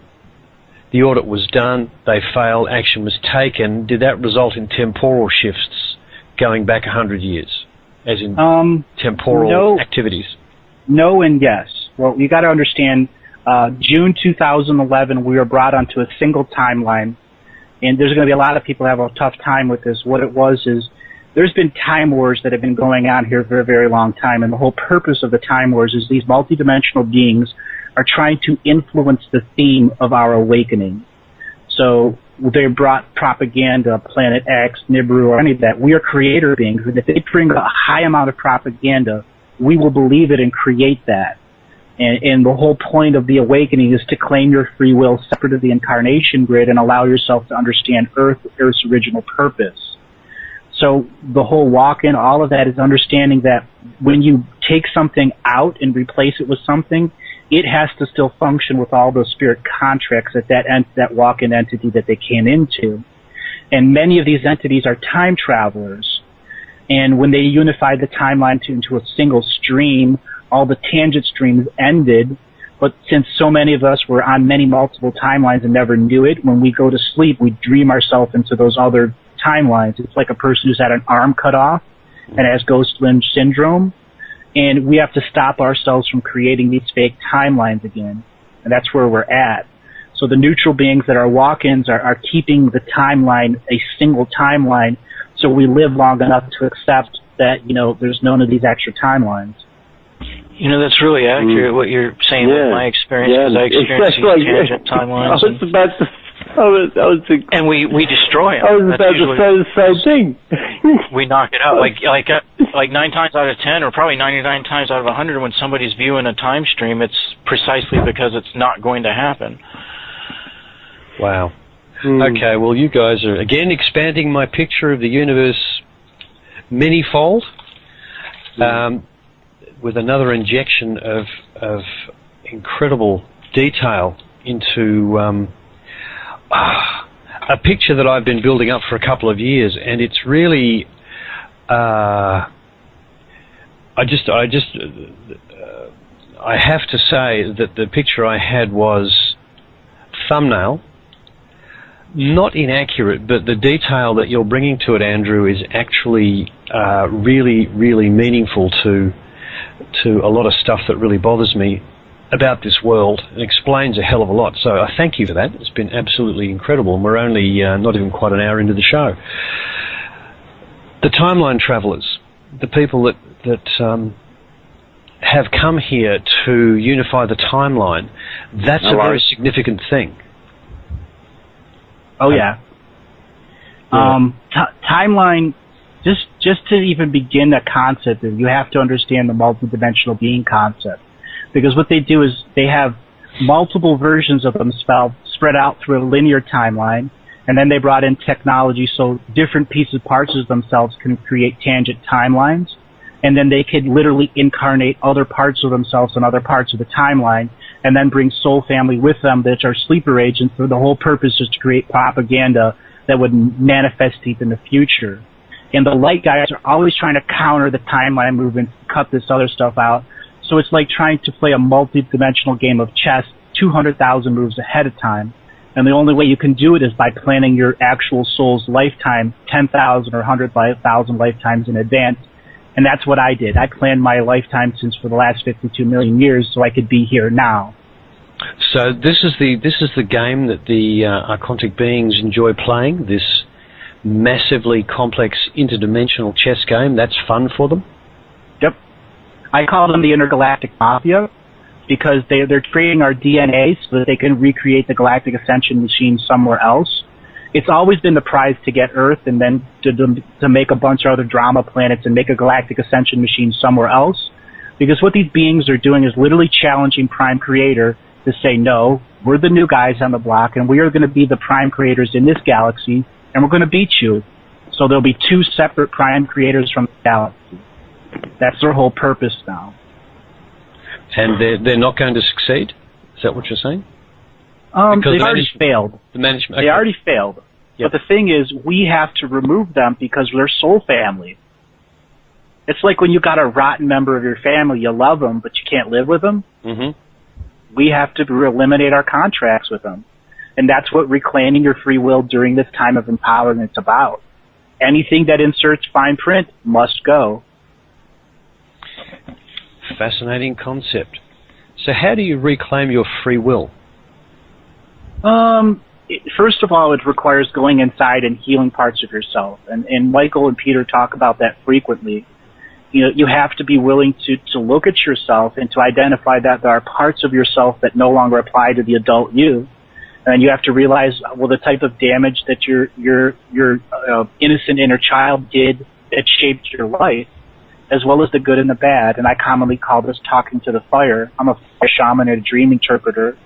the audit was done, they failed, action was taken. Did that result in temporal shifts going back 100 years, as in temporal activities? No and yes. Well, you got to understand, June 2011, we were brought onto a single timeline, and there's going to be a lot of people who have a tough time with this. What it was is, there's been time wars that have been going on here for a very long time, and the whole purpose of the time wars is these multidimensional beings are trying to influence the theme of our awakening. So they brought propaganda, Planet X, Nibiru, or any of that. We are creator beings, and if they bring a high amount of propaganda, we will believe it and create that. And the whole point of the awakening is to claim your free will separate of the incarnation grid and allow yourself to understand Earth's original purpose. So the whole walk-in, all of that is understanding that when you take something out and replace it with something, it has to still function with all those spirit contracts that walk-in entity that they came into. And many of these entities are time travelers. And when they unified the timeline into a single stream, all the tangent streams ended. But since so many of us were on multiple timelines and never knew it, when we go to sleep, we dream ourselves into those other timelines. It's like a person who's had an arm cut off and has ghost limb syndrome. And we have to stop ourselves from creating these fake timelines again. And that's where we're at. So the neutral beings that are walk-ins are keeping the timeline a single timeline, so we live long enough to accept that, there's none of these extra timelines. That's really accurate what you're saying with my experience, because I experienced these tangent timelines. I was about to... And we destroy them. I was about to say the same thing. We knock it out. Like 9 times out of 10, or probably 99 times out of 100, when somebody's viewing a time stream, it's precisely because it's not going to happen. Wow. Okay, well, you guys are, again, expanding my picture of the universe many-fold, with another injection of incredible detail into a picture that I've been building up for a couple of years, and it's really, I have to say that the picture I had was thumbnail. Not inaccurate, but the detail that you're bringing to it, Andrew, is actually really, really meaningful to a lot of stuff that really bothers me about this world, and explains a hell of a lot. So I thank you for that. It's been absolutely incredible, and we're only not even quite an hour into the show. The timeline travelers, the people that have come here to unify the timeline, that's a very significant thing. Oh yeah. Timeline. Just to even begin the concept, you have to understand the multidimensional being concept, because what they do is they have multiple versions of themselves spread out through a linear timeline, and then they brought in technology so different parts of themselves can create tangent timelines, and then they could literally incarnate other parts of themselves in other parts of the timeline, and then bring soul family with them that are sleeper agents. So the whole purpose is to create propaganda that would manifest deep in the future. And the light guys are always trying to counter the timeline movement, cut this other stuff out. So it's like trying to play a multi-dimensional game of chess 200,000 moves ahead of time. And the only way you can do it is by planning your actual soul's lifetime 10,000 or 100,000 lifetimes in advance. And that's what I did. I planned my lifetime since for the last 52 million years so I could be here now. So this is the game that the archontic beings enjoy playing, this massively complex interdimensional chess game. That's fun for them? Yep. I call them the intergalactic mafia because they're creating our DNA so that they can recreate the galactic ascension machine somewhere else. It's always been the prize to get Earth and then to make a bunch of other drama planets and make a galactic ascension machine somewhere else. Because what these beings are doing is literally challenging Prime Creator to say, no, we're the new guys on the block and we are going to be the Prime Creators in this galaxy and we're going to beat you. So there'll be 2 separate Prime Creators from the galaxy. That's their whole purpose now. And they're not going to succeed? Is that what you're saying? They've already failed. The management. Okay. They already failed. Yep. But the thing is, we have to remove them because they're soul family. It's like when you got a rotten member of your family, you love them, but you can't live with them. Mm-hmm. We have to eliminate our contracts with them. And that's what reclaiming your free will during this time of empowerment is about. Anything that inserts fine print must go. Fascinating concept. So how do you reclaim your free will? First of all, it requires going inside and healing parts of yourself. And Michael and Peter talk about that frequently. You have to be willing to look at yourself and to identify that there are parts of yourself that no longer apply to the adult you. And you have to realize, well, the type of damage that your innocent inner child did that shaped your life, as well as the good and the bad. And I commonly call this talking to the fire. I'm a shaman and a dream interpreter.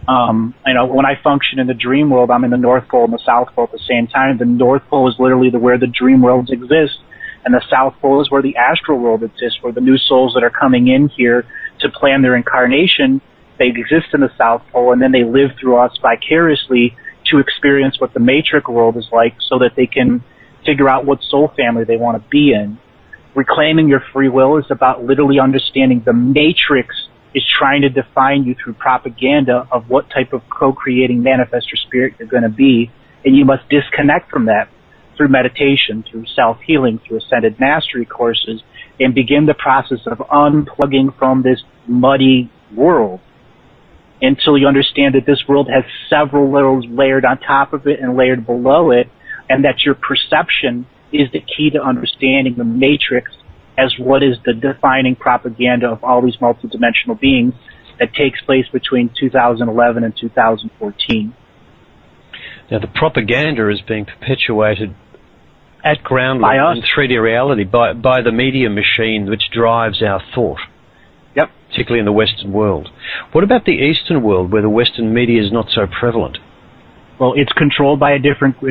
When I function in the dream world, I'm in the North Pole and the South Pole at the same time. The North Pole is literally where the dream worlds exist, and the South Pole is where the astral world exists, where the new souls that are coming in here to plan their incarnation, they exist in the South Pole, and then they live through us vicariously to experience what the matrix world is like so that they can figure out what soul family they want to be in. Reclaiming your free will is about literally understanding the matrix is trying to define you through propaganda of what type of co-creating manifestor spirit you're going to be, and you must disconnect from that through meditation, through self-healing, through ascended mastery courses, and begin the process of unplugging from this muddy world until you understand that this world has several layers layered on top of it and layered below it, and that your perception is the key to understanding the matrix as what is the defining propaganda of all these multidimensional beings that takes place between 2011 and 2014. Now, the propaganda is being perpetuated at ground level in 3D reality by the media machine which drives our thought. Yep. Particularly in the Western world. What about the Eastern world, where the Western media is not so prevalent? Well, it's controlled by a different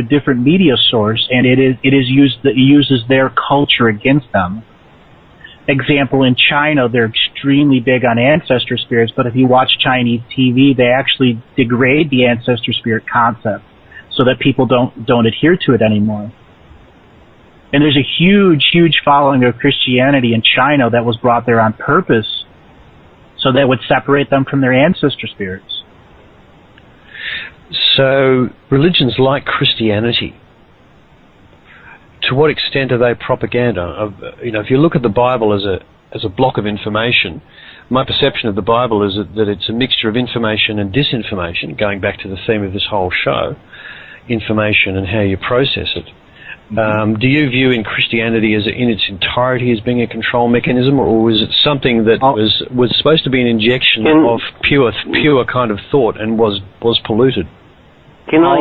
media source, and it uses their culture against them. Example, in China, they're extremely big on ancestor spirits, but if you watch Chinese TV, they actually degrade the ancestor spirit concept so that people don't adhere to it anymore. And there's a huge, huge following of Christianity in China that was brought there on purpose so that would separate them from their ancestor spirits. So religions like Christianity, to what extent are they propaganda? If you look at the Bible as a block of information, my perception of the Bible is that it's a mixture of information and disinformation, going back to the theme of this whole show, information and how you process it. Do you view in Christianity in its entirety as being a control mechanism, or was it something that was supposed to be an injection of pure kind of thought and was polluted? Can I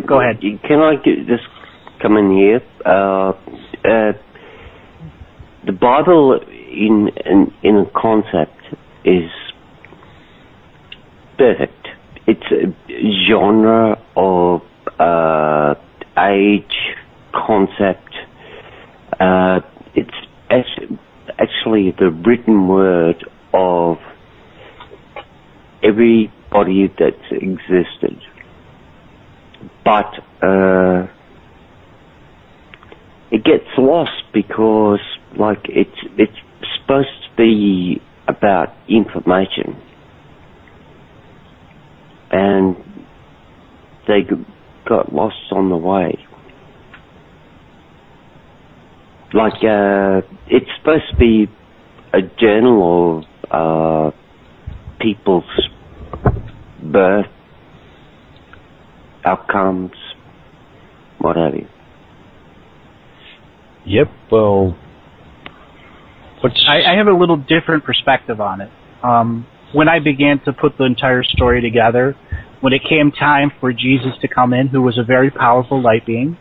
go ahead. Can I just come in here? The Bible in a concept is perfect. It's a genre of age concept. It's actually the written word of everybody that's existed. But it gets lost because, like, it's supposed to be about information, and they got lost on the way. Like, it's supposed to be a journal of people's birth, outcomes, what have you. Yep, well, I have a little different perspective on it. When I began to put the entire story together, when it came time for Jesus to come in, who was a very powerful light being,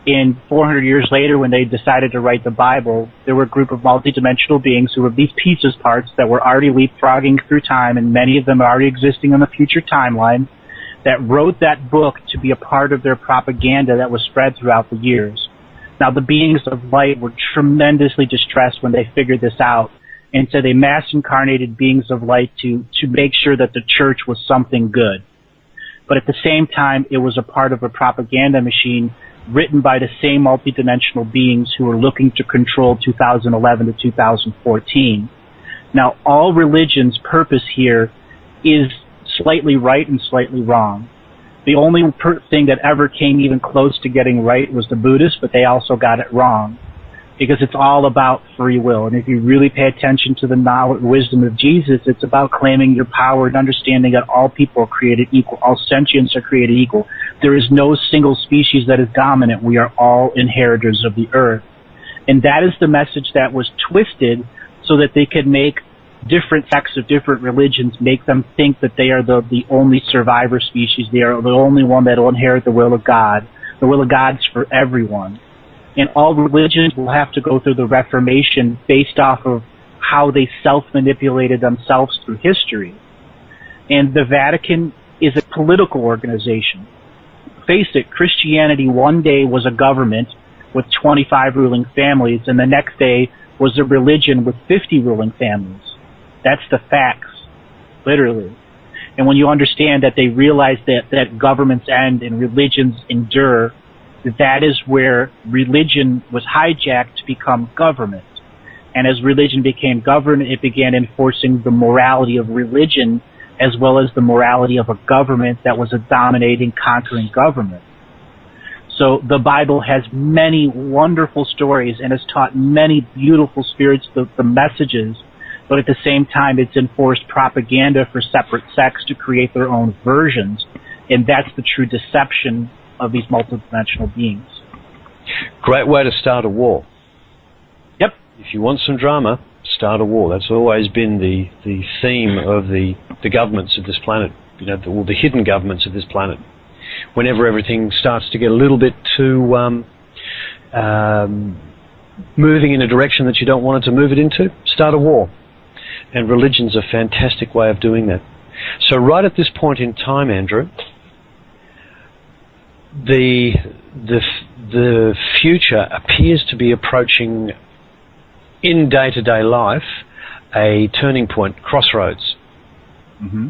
and 400 years later, when they decided to write the Bible, there were a group of multidimensional beings who were these pieces parts that were already leapfrogging through time, and many of them are already existing on the future timeline, that wrote that book to be a part of their propaganda that was spread throughout the years. Now, the beings of light were tremendously distressed when they figured this out, and so they mass-incarnated beings of light to make sure that the church was something good. But at the same time, it was a part of a propaganda machine written by the same multidimensional beings who were looking to control 2011 to 2014. Now, all religions' purpose here is slightly right and slightly wrong. The only thing that ever came even close to getting right was the Buddhists, but they also got it wrong, because it's all about free will. And if you really pay attention to the knowledge, wisdom of Jesus, it's about claiming your power and understanding that all people are created equal, all sentients are created equal. There is no single species that is dominant. We are all inheritors of the earth. And that is the message that was twisted so that they could make different sects of different religions, make them think that they are the only survivor species. They are the only one that will inherit the will of God. The will of God is for everyone. And all religions will have to go through the Reformation based off of how they self-manipulated themselves through history. And the Vatican is a political organization. Face it, Christianity one day was a government with 25 ruling families, and the next day was a religion with 50 ruling families. That's the facts, literally. And when you understand that they realize that governments end and religions endure, that is where religion was hijacked to become government. And as religion became government, it began enforcing the morality of religion as well as the morality of a government that was a dominating, conquering government. So the Bible has many wonderful stories and has taught many beautiful spirits the messages, but at the same time it's enforced propaganda for separate sects to create their own versions. And that's the true deception of these multidimensional beings. Great way to start a war. Yep. If you want some drama, start a war. That's always been the theme of the governments of this planet, the hidden governments of this planet. Whenever everything starts to get a little bit too moving in a direction that you don't want it to move it into, start a war. And religion's a fantastic way of doing that. So right at this point in time, Andrew, the future appears to be approaching in day-to-day life a turning point, crossroads. Mm-hmm.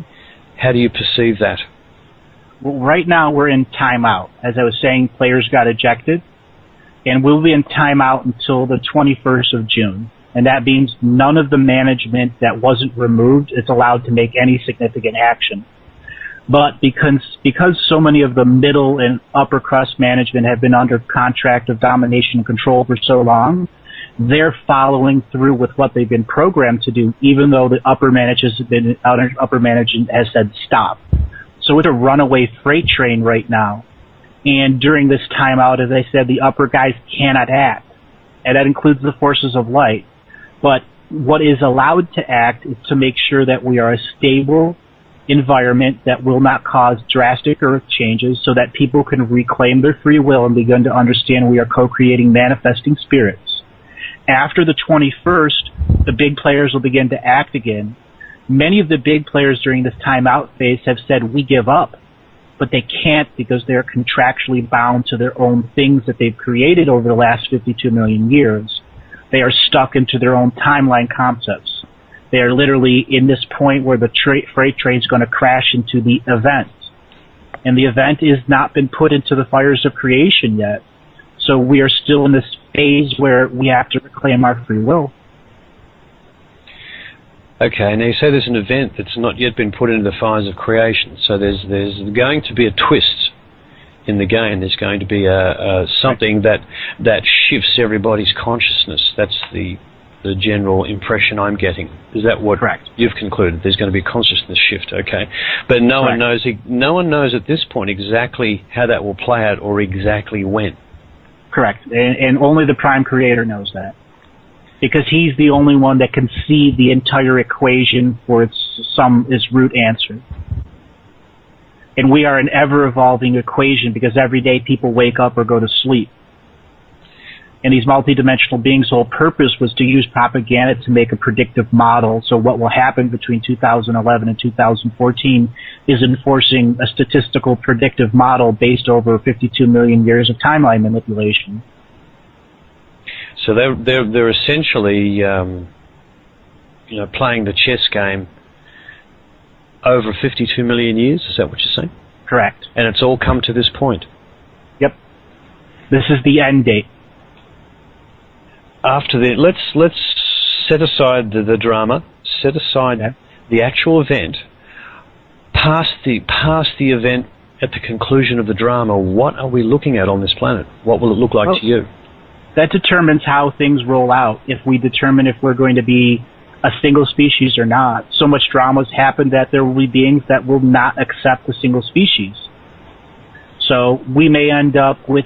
How do you perceive that? Well, right now we're in timeout. As I was saying, players got ejected, and we'll be in timeout until the 21st of June. And that means none of the management that wasn't removed is allowed to make any significant action. But because so many of the middle and upper crust management have been under contract of domination and control for so long, they're following through with what they've been programmed to do, even though the upper management has said stop. So it's a runaway freight train right now. And during this timeout, as I said, the upper guys cannot act. And that includes the forces of light. But what is allowed to act is to make sure that we are a stable environment that will not cause drastic earth changes so that people can reclaim their free will and begin to understand we are co-creating manifesting spirits. After the 21st, the big players will begin to act again. Many of the big players during this timeout phase have said, we give up. But they can't because they're contractually bound to their own things that they've created over the last 52 million years. They are stuck into their own timeline concepts. They are literally in this point where the freight train is going to crash into the event. And the event has not been put into the fires of creation yet. So we are still in this phase where we have to reclaim our free will. Okay, now you say there's an event that's not yet been put into the fires of creation. So there's going to be a twist in the game. There's going to be something that shifts everybody's consciousness. That's the general impression I'm getting. Is that what Correct. You've concluded? There's going to be a consciousness shift, okay? But no one knows at this point exactly how that will play out or exactly when. Correct. And only the Prime Creator knows that. Because he's the only one that can see the entire equation for its root answer. And we are an ever-evolving equation because every day people wake up or go to sleep. And these multidimensional beings' whole purpose was to use propaganda to make a predictive model. So what will happen between 2011 and 2014 is enforcing a statistical predictive model based over 52 million years of timeline manipulation. So they're essentially playing the chess game over 52 million years. Is that what you're saying? Correct. And it's all come to this point. Yep. This is the end date. After that, let's set aside the drama, set aside the actual event. Past the event, at the conclusion of the drama, what are we looking at on this planet? What will it look like to you? That determines how things roll out. If we determine if we're going to be a single species or not. So much drama has happened that there will be beings that will not accept the single species. So we may end up with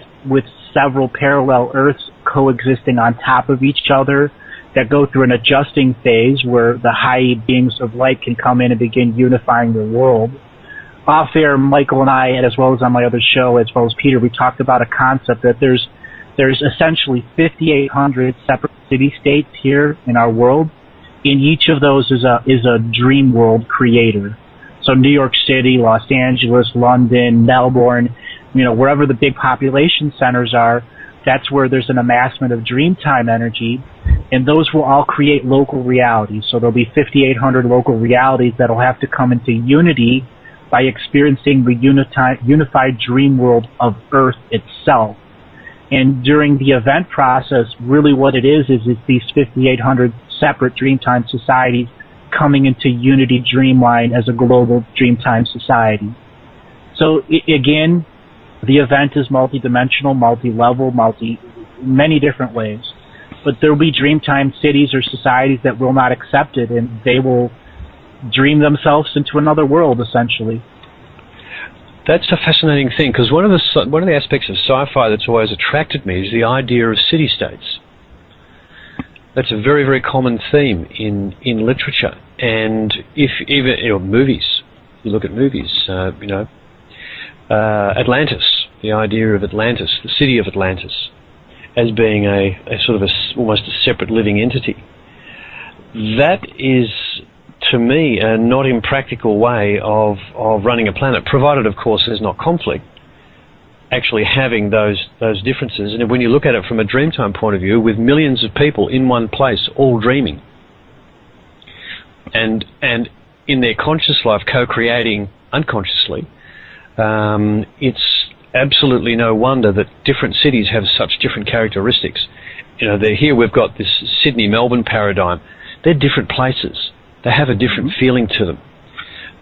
several parallel Earths coexisting on top of each other that go through an adjusting phase where the high beings of light can come in and begin unifying the world. Off air, Michael and I, and as well as on my other show, as well as Peter, we talked about a concept that there's essentially 5,800 separate city-states here in our world. In each of those is a dream world creator. So New York City, Los Angeles, London, Melbourne, wherever the big population centers are, that's where there's an amassment of dreamtime energy, and those will all create local realities. So there'll be 5,800 local realities that'll have to come into unity by experiencing the unified dream world of Earth itself. And during the event process, really what it is these 5,800 separate Dreamtime societies coming into Unity Dreamline as a global Dreamtime society. So again, the event is multidimensional, multi-level, many different ways. But there will be Dreamtime cities or societies that will not accept it, and they will dream themselves into another world, essentially. That's a fascinating thing, because one of the aspects of sci-fi that's always attracted me is the idea of city-states. That's a very, very common theme in literature, and if even movies. You look at movies, Atlantis, the idea of Atlantis, the city of Atlantis, as being a sort of almost a separate living entity. That is, to me, a not impractical way of running a planet, provided, of course, there's not conflict, actually having those differences. And when you look at it from a Dreamtime point of view, with millions of people in one place, all dreaming, and in their conscious life co-creating unconsciously, it's absolutely no wonder that different cities have such different characteristics. Here we've got this Sydney-Melbourne paradigm. They're different places. They have a different feeling to them.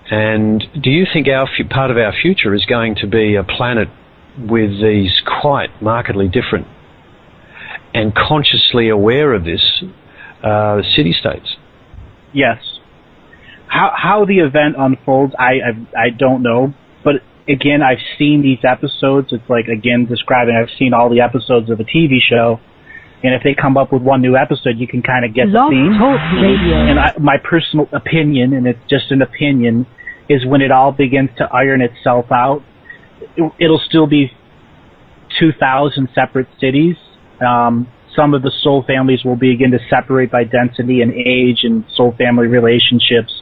And do you think part of our future is going to be a planet with these quite markedly different and consciously aware of this city-states? Yes. How the event unfolds, I don't know. But again, I've seen these episodes. It's like, again, describing, I've seen all the episodes of a TV show. And if they come up with one new episode, you can kind of get the theme. And my personal opinion, and it's just an opinion, is when it all begins to iron itself out, it'll still be 2,000 separate cities. Some of the soul families will begin to separate by density and age and soul family relationships.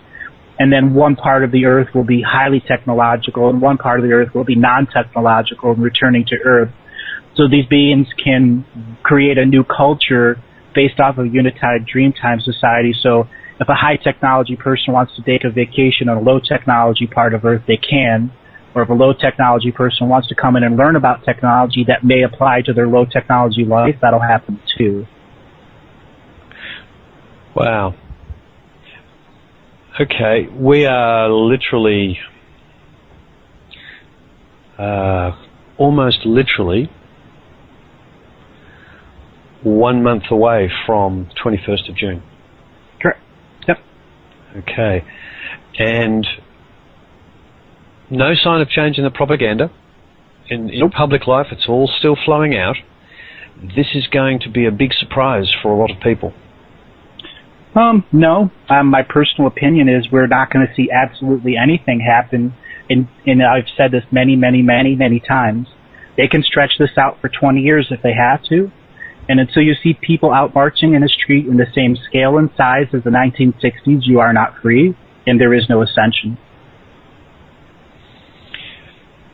And then one part of the Earth will be highly technological, and one part of the Earth will be non-technological and returning to Earth. So these beings can create a new culture based off of unified Dreamtime society. So if a high technology person wants to take a vacation on a low technology part of Earth, they can. Or if a low technology person wants to come in and learn about technology that may apply to their low technology life, that'll happen too. Wow. Okay, we are literally, almost literally, 1 month away from 21st of June. Correct. Yep. Okay. And no sign of change in the propaganda. In public life, it's all still flowing out. This is going to be a big surprise for a lot of people. No. My personal opinion is we're not going to see absolutely anything happen. And I've said this many, many, many, many times. They can stretch this out for 20 years if they have to. And until you see people out marching in a street in the same scale and size as the 1960s, you are not free, and there is no ascension.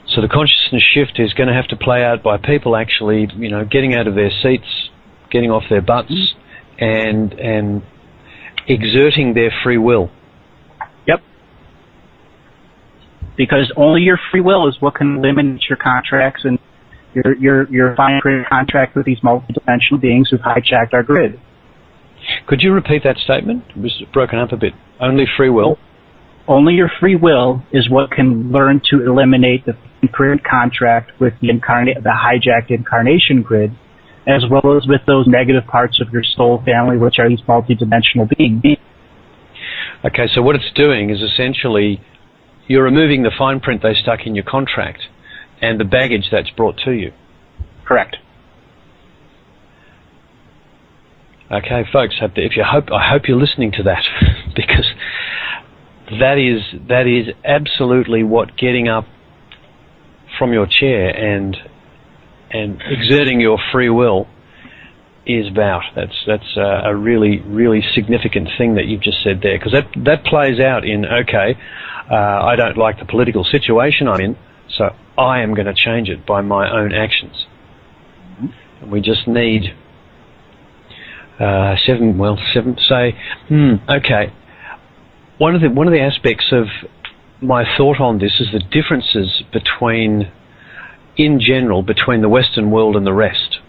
So the consciousness shift is going to have to play out by people actually, getting out of their seats, getting off their butts, and exerting their free will. Yep. Because only your free will is what can eliminate your contracts and your fine print contract with these multidimensional beings who've hijacked our grid. Could you repeat that statement? It was broken up a bit. Only free will? Only your free will is what can learn to eliminate the fine print contract with the hijacked incarnation grid, as well as with those negative parts of your soul family, which are these multidimensional beings. Okay, so what it's doing is essentially you're removing the fine print they stuck in your contract and the baggage that's brought to you. Correct. Okay, folks, I hope you're listening to that, because that is absolutely what getting up from your chair and exerting your free will is about. That's a really, really significant thing that you've just said there, because that plays out in, I don't like the political situation I'm in, so I am going to change it by my own actions. And we just need seven. Say, okay. One of the aspects of my thought on this is the differences in general between the Western world and the rest.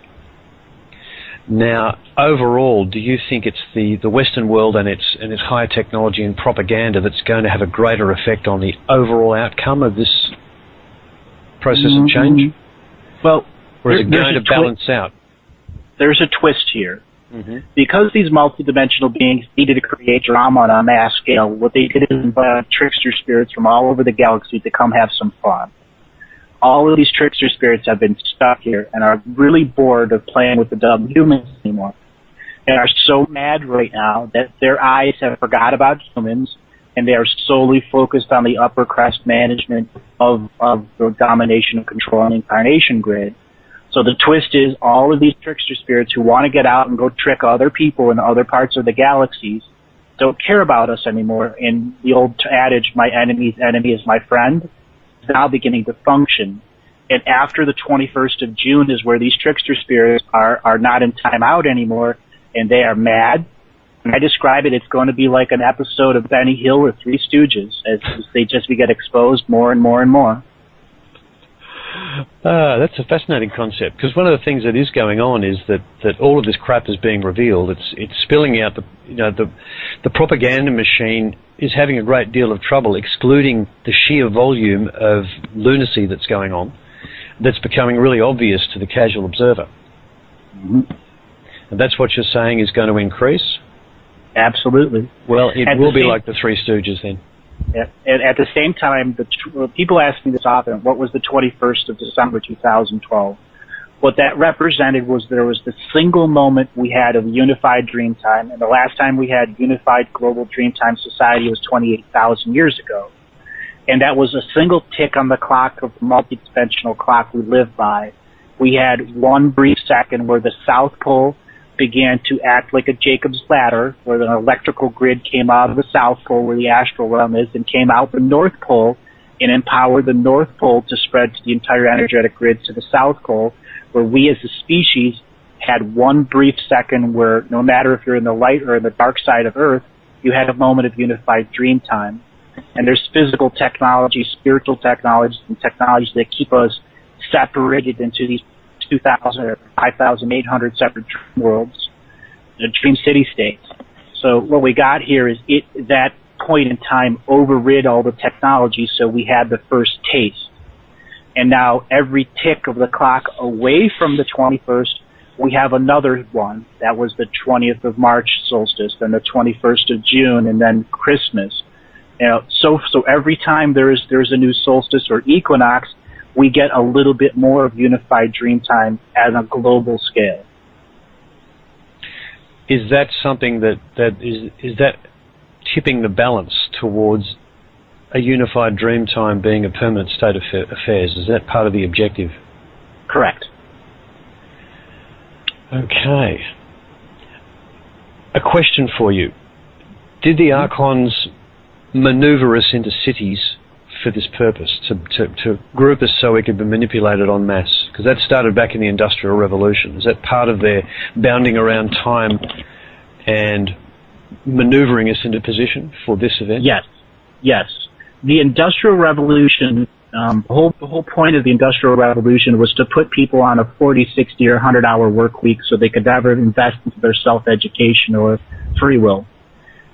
Now, overall, do you think it's the Western world and its higher technology and propaganda that's going to have a greater effect on the overall outcome of this process of change? Well, or is it going to balance out? There's a twist here. Because these multidimensional beings needed to create drama on a mass scale, what they did is invite trickster spirits from all over the galaxy to come have some fun. All of these trickster spirits have been stuck here and are really bored of playing with the dumb humans anymore. They are so mad right now that their eyes have forgot about humans, and they are solely focused on the upper crust management of the domination and control and incarnation grid. So the twist is all of these trickster spirits who want to get out and go trick other people in other parts of the galaxies don't care about us anymore. And the old adage, my enemy's enemy is my friend, is now beginning to function. And after the 21st of June is where these trickster spirits are not in timeout anymore, and they are mad. And I describe it, it's going to be like an episode of Benny Hill or Three Stooges as they just get exposed more and more and more. That's a fascinating concept, because one of the things that is going on is that all of this crap is being revealed. It's spilling out. The propaganda machine is having a great deal of trouble excluding the sheer volume of lunacy that's going on. That's becoming really obvious to the casual observer. And that's what you're saying is going to increase? Absolutely. Well, it will be like the Three Stooges then. Yeah. And at the same time, people ask me this often, what was the 21st of December 2012? What that represented was there was the single moment we had of unified dreamtime, and the last time we had unified global dreamtime society was 28,000 years ago. And that was a single tick on the clock of the multidimensional clock we live by. We had one brief second where the South Pole began to act like a Jacob's ladder, where the electrical grid came out of the South Pole, where the astral realm is, and came out the North Pole and empowered the North Pole to spread to the entire energetic grid to the South Pole, where we as a species had one brief second where no matter if you're in the light or in the dark side of Earth, you had a moment of unified dream time. And there's physical technology, spiritual technologies, and technologies that keep us separated into these 2,000 or 5,800 separate dream worlds, dream city states. So what we got here is that point in time overrid all the technology, so we had the first taste. And now every tick of the clock away from the 21st, we have another one. That was the 20th of March solstice, then the 21st of June, and then Christmas. You know, so every time there's a new solstice or equinox, we get a little bit more of unified dreamtime at a global scale. Is that something that is that tipping the balance towards a unified dreamtime being a permanent state of affairs? Is that part of the objective? Correct. Okay. A question for you. Did the Archons maneuver us into cities for this purpose, to group us so we could be manipulated en masse? Because that started back in the Industrial Revolution. Is that part of their bounding around time and maneuvering us into position for this event? Yes. The Industrial Revolution, the whole point of the Industrial Revolution was to put people on a 40, 60, or 100-hour work week so they could never invest into their self-education or free will.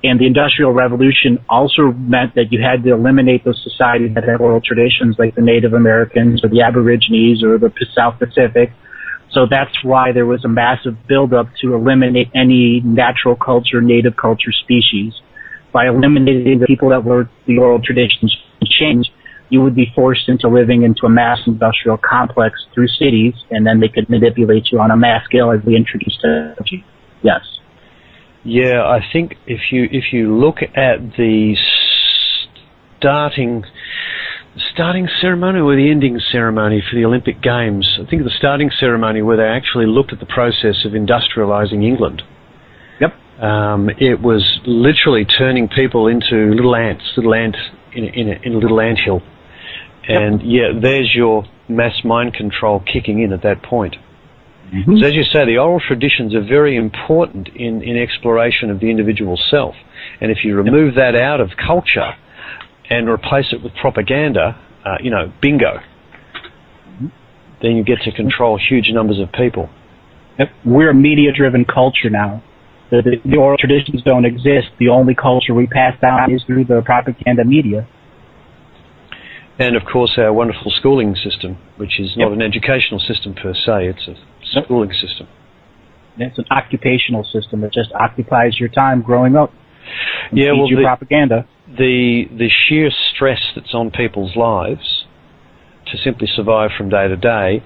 And the Industrial Revolution also meant that you had to eliminate those societies that had oral traditions like the Native Americans or the Aborigines or the South Pacific. So that's why there was a massive buildup to eliminate any natural culture, native culture species. By eliminating the people that were the oral traditions changed, you would be forced into living into a mass industrial complex through cities, and then they could manipulate you on a mass scale as we introduced technology. Yes. Yeah, I think if you look at the starting ceremony or the ending ceremony for the Olympic Games, I think the starting ceremony where they actually looked at the process of industrializing England. Yep. It was literally turning people into little ants in a little anthill. And yeah, there's your mass mind control kicking in at that point. So as you say, the oral traditions are very important in exploration of the individual self. And if you remove that out of culture and replace it with propaganda, bingo. Then you get to control huge numbers of people. We're a media-driven culture now. The oral traditions don't exist. The only culture we pass down is through the propaganda media. And, of course, our wonderful schooling system, which is not an educational system per se, it's a schooling system. It's an occupational system that just occupies your time growing up. Yeah, well, propaganda. The sheer stress that's on people's lives to simply survive from day to day,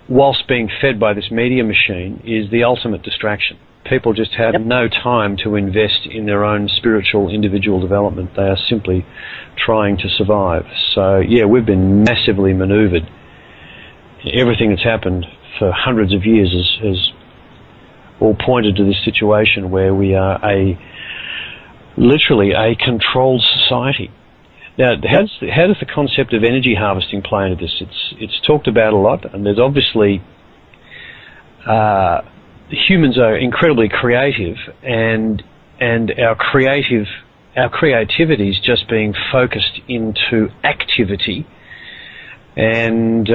whilst being fed by this media machine, is the ultimate distraction. People just have no time to invest in their own spiritual individual development. They are simply trying to survive. So, yeah, we've been massively manoeuvred. Everything that's happened for hundreds of years has all pointed to this situation where we are literally a controlled society. Now, how does the concept of energy harvesting play into this? It's talked about a lot, and there's obviously humans are incredibly creative, and our creativity is just being focused into activity, and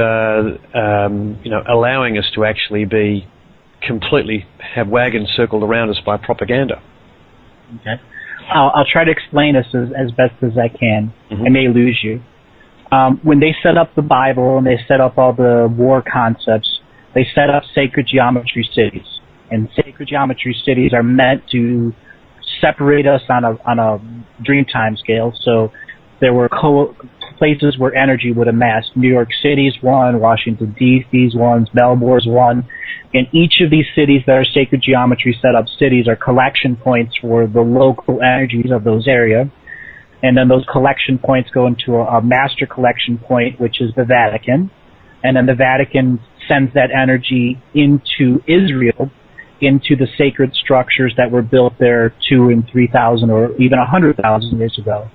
allowing us to actually be completely have wagons circled around us by propaganda. Okay. I'll try to explain this as best as I can. Mm-hmm. I may lose you. When they set up the Bible and they set up all the war concepts, they set up sacred geometry cities. And sacred geometry cities are meant to separate us on a dreamtime scale. So there were places where energy would amass. New York City's one, Washington, D.C.'s one, Melbourne's one. And each of these cities that are sacred geometry set up cities are collection points for the local energies of those areas. And then those collection points go into a master collection point, which is the Vatican. And then the Vatican sends that energy into Israel, into the sacred structures that were built there 2,000 and 3,000 or even 100,000 years ago.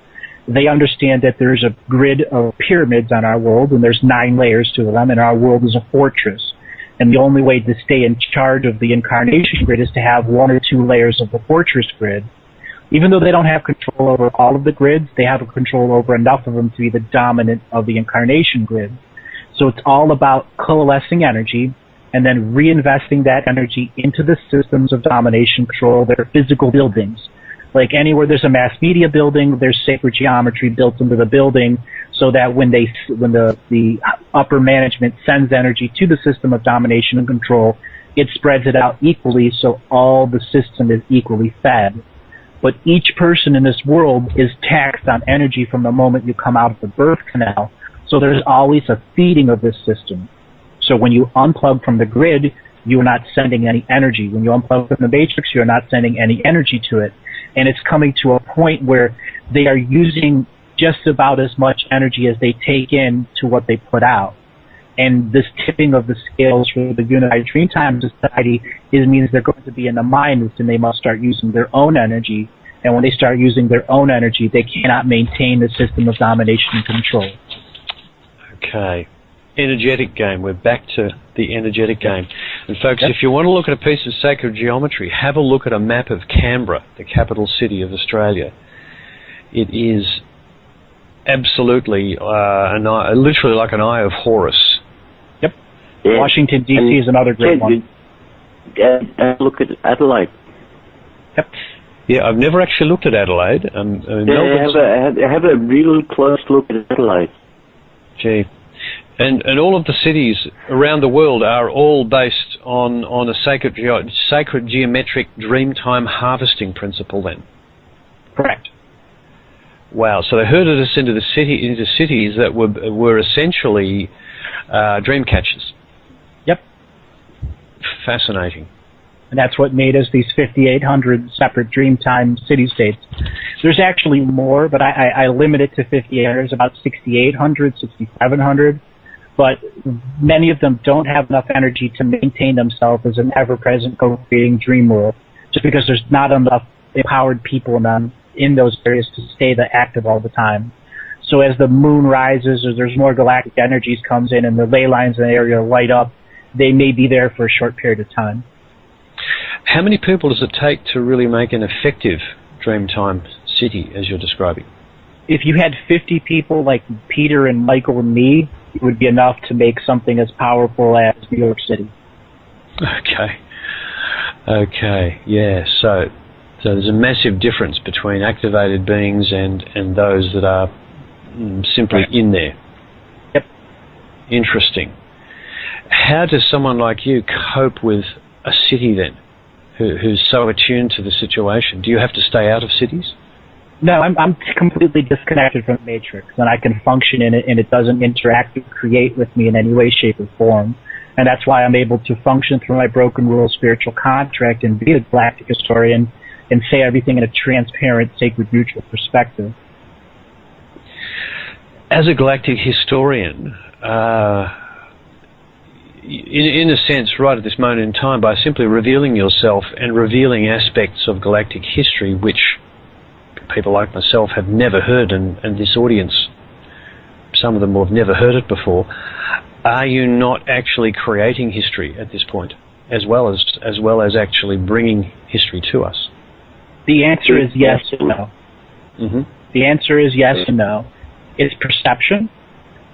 They understand that there's a grid of pyramids on our world, and there's 9 layers to them, and our world is a fortress. And the only way to stay in charge of the incarnation grid is to have 1 or 2 layers of the fortress grid. Even though they don't have control over all of the grids, they have control over enough of them to be the dominant of the incarnation grid. So it's all about coalescing energy and then reinvesting that energy into the systems of domination control that are physical buildings. Like anywhere there's a mass media building, there's sacred geometry built into the building, so that when the upper management sends energy to the system of domination and control, it spreads it out equally, so all the system is equally fed. But each person in this world is taxed on energy from the moment you come out of the birth canal, so there's always a feeding of this system. So when you unplug from the grid, you're not sending any energy. When you unplug from the matrix, you're not sending any energy to it. And it's coming to a point where they are using just about as much energy as they take in to what they put out. And this tipping of the scales for the Unified Dreamtime Society means they're going to be in the minus, and they must start using their own energy. And when they start using their own energy, they cannot maintain the system of domination and control. Okay. Energetic game. We're back to the energetic game. And folks, if you want to look at a piece of sacred geometry, have a look at a map of Canberra, the capital city of Australia. It is absolutely literally like an eye of Horus. Yep. Yeah. Washington, D.C. is another great one. Look at Adelaide. Yep. Yeah, I've never actually looked at Adelaide. Have a real close look at Adelaide. Gee. And all of the cities around the world are all based on a sacred geometric dreamtime harvesting principle then? Correct. Wow, so they herded us into cities that were essentially dream catchers. Yep. Fascinating. And that's what made us these 5,800 separate dreamtime city-states. There's actually more, but I limit it to 5,800. There's about 6,800, 6,700. But many of them don't have enough energy to maintain themselves as an ever-present co-creating dream world, just because there's not enough empowered people in those areas to stay active all the time. So as the moon rises or there's more galactic energies comes in and the ley lines in the area light up, they may be there for a short period of time. How many people does it take to really make an effective Dreamtime city, as you're describing? If you had 50 people like Peter and Michael and me, it would be enough to make something as powerful as New York City. Okay. Okay, yeah. So there's a massive difference between activated beings and those that are simply in there. Yep. Interesting. How does someone like you cope with a city then, who's so attuned to the situation? Do you have to stay out of cities? No, I'm completely disconnected from the Matrix, and I can function in it, and it doesn't interact or create with me in any way, shape, or form. And that's why I'm able to function through my broken rule spiritual contract and be a galactic historian and say everything in a transparent, sacred, neutral perspective. As a galactic historian, in a sense, right at this moment in time, by simply revealing yourself and revealing aspects of galactic history which people like myself have never heard, and this audience, some of them will have never heard it before, are you not actually creating history at this point, as well as actually bringing history to us? The answer is yes and no. Mm-hmm. The answer is yes and no. It's perception.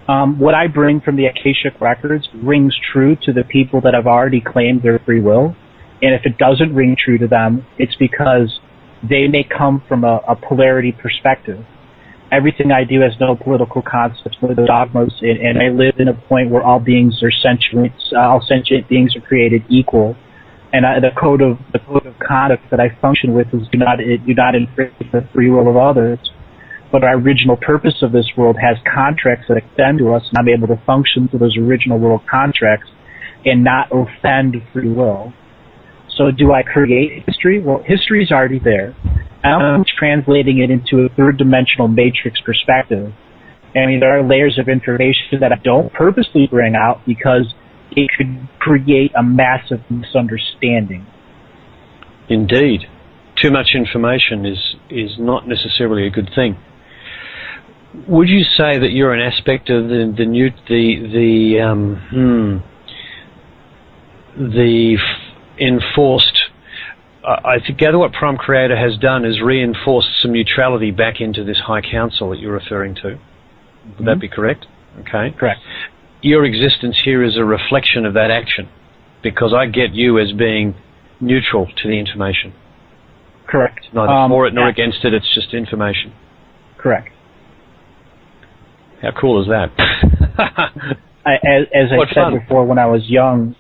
What I bring from the Akashic Records rings true to the people that have already claimed their free will. And if it doesn't ring true to them, it's because they may come from a polarity perspective. Everything I do has no political concepts, no dogmas, and I live in a point where all beings are sentient, all sentient beings are created equal. And the code of conduct that I function with is do not infringe the free will of others. But our original purpose of this world has contracts that extend to us, and I'm able to function through those original world contracts and not offend free will. So do I create history? Well, history is already there. I'm translating it into a third-dimensional matrix perspective. I mean, there are layers of information that I don't purposely bring out because it could create a massive misunderstanding. Indeed. Too much information is not necessarily a good thing. Would you say that you're an aspect of the enforced? I gather what Prime Creator has done is reinforced some neutrality back into this High Council that you're referring to. Would that be correct? Okay. Correct. Your existence here is a reflection of that action, because I get you as being neutral to the information. Correct. Neither for it nor against it. It's just information. Correct. How cool is that? As I said before, when I was young,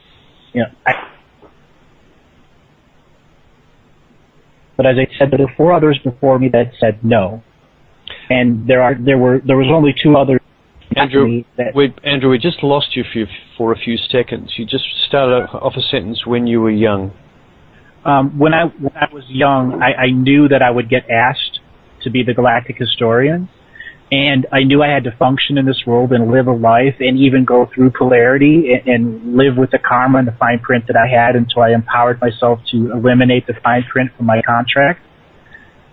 but as I said, there were 4 others before me that said no, and there was only 2 others. Andrew, we just lost you for a few seconds. You just started off a sentence when you were young. When I was young, I knew that I would get asked to be the galactic historian. And I knew I had to function in this world and live a life and even go through polarity and live with the karma and the fine print that I had until I empowered myself to eliminate the fine print from my contract.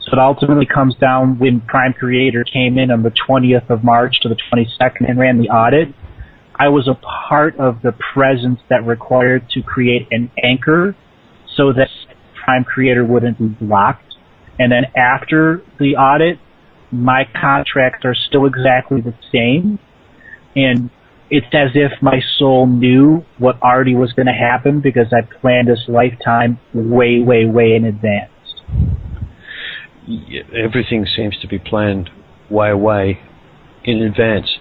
So it ultimately comes down when Prime Creator came in on the 20th of March to the 22nd and ran the audit. I was a part of the presence that required to create an anchor so that Prime Creator wouldn't be blocked. And then after the audit, my contracts are still exactly the same, and it's as if my soul knew what already was going to happen because I planned this lifetime way, way, way in advance. Yeah, everything seems to be planned way, way in advance.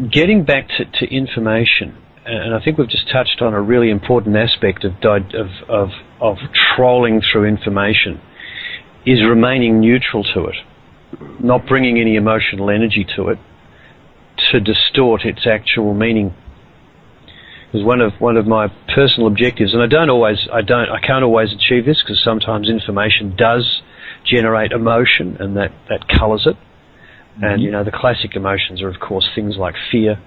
Getting back to information, and I think we've just touched on a really important aspect of trolling through information, is remaining neutral to it. Not bringing any emotional energy to it to distort its actual meaning. Because one of my personal objectives, and I can't always achieve this because sometimes information does generate emotion and that colours it. And the classic emotions are of course things like fear,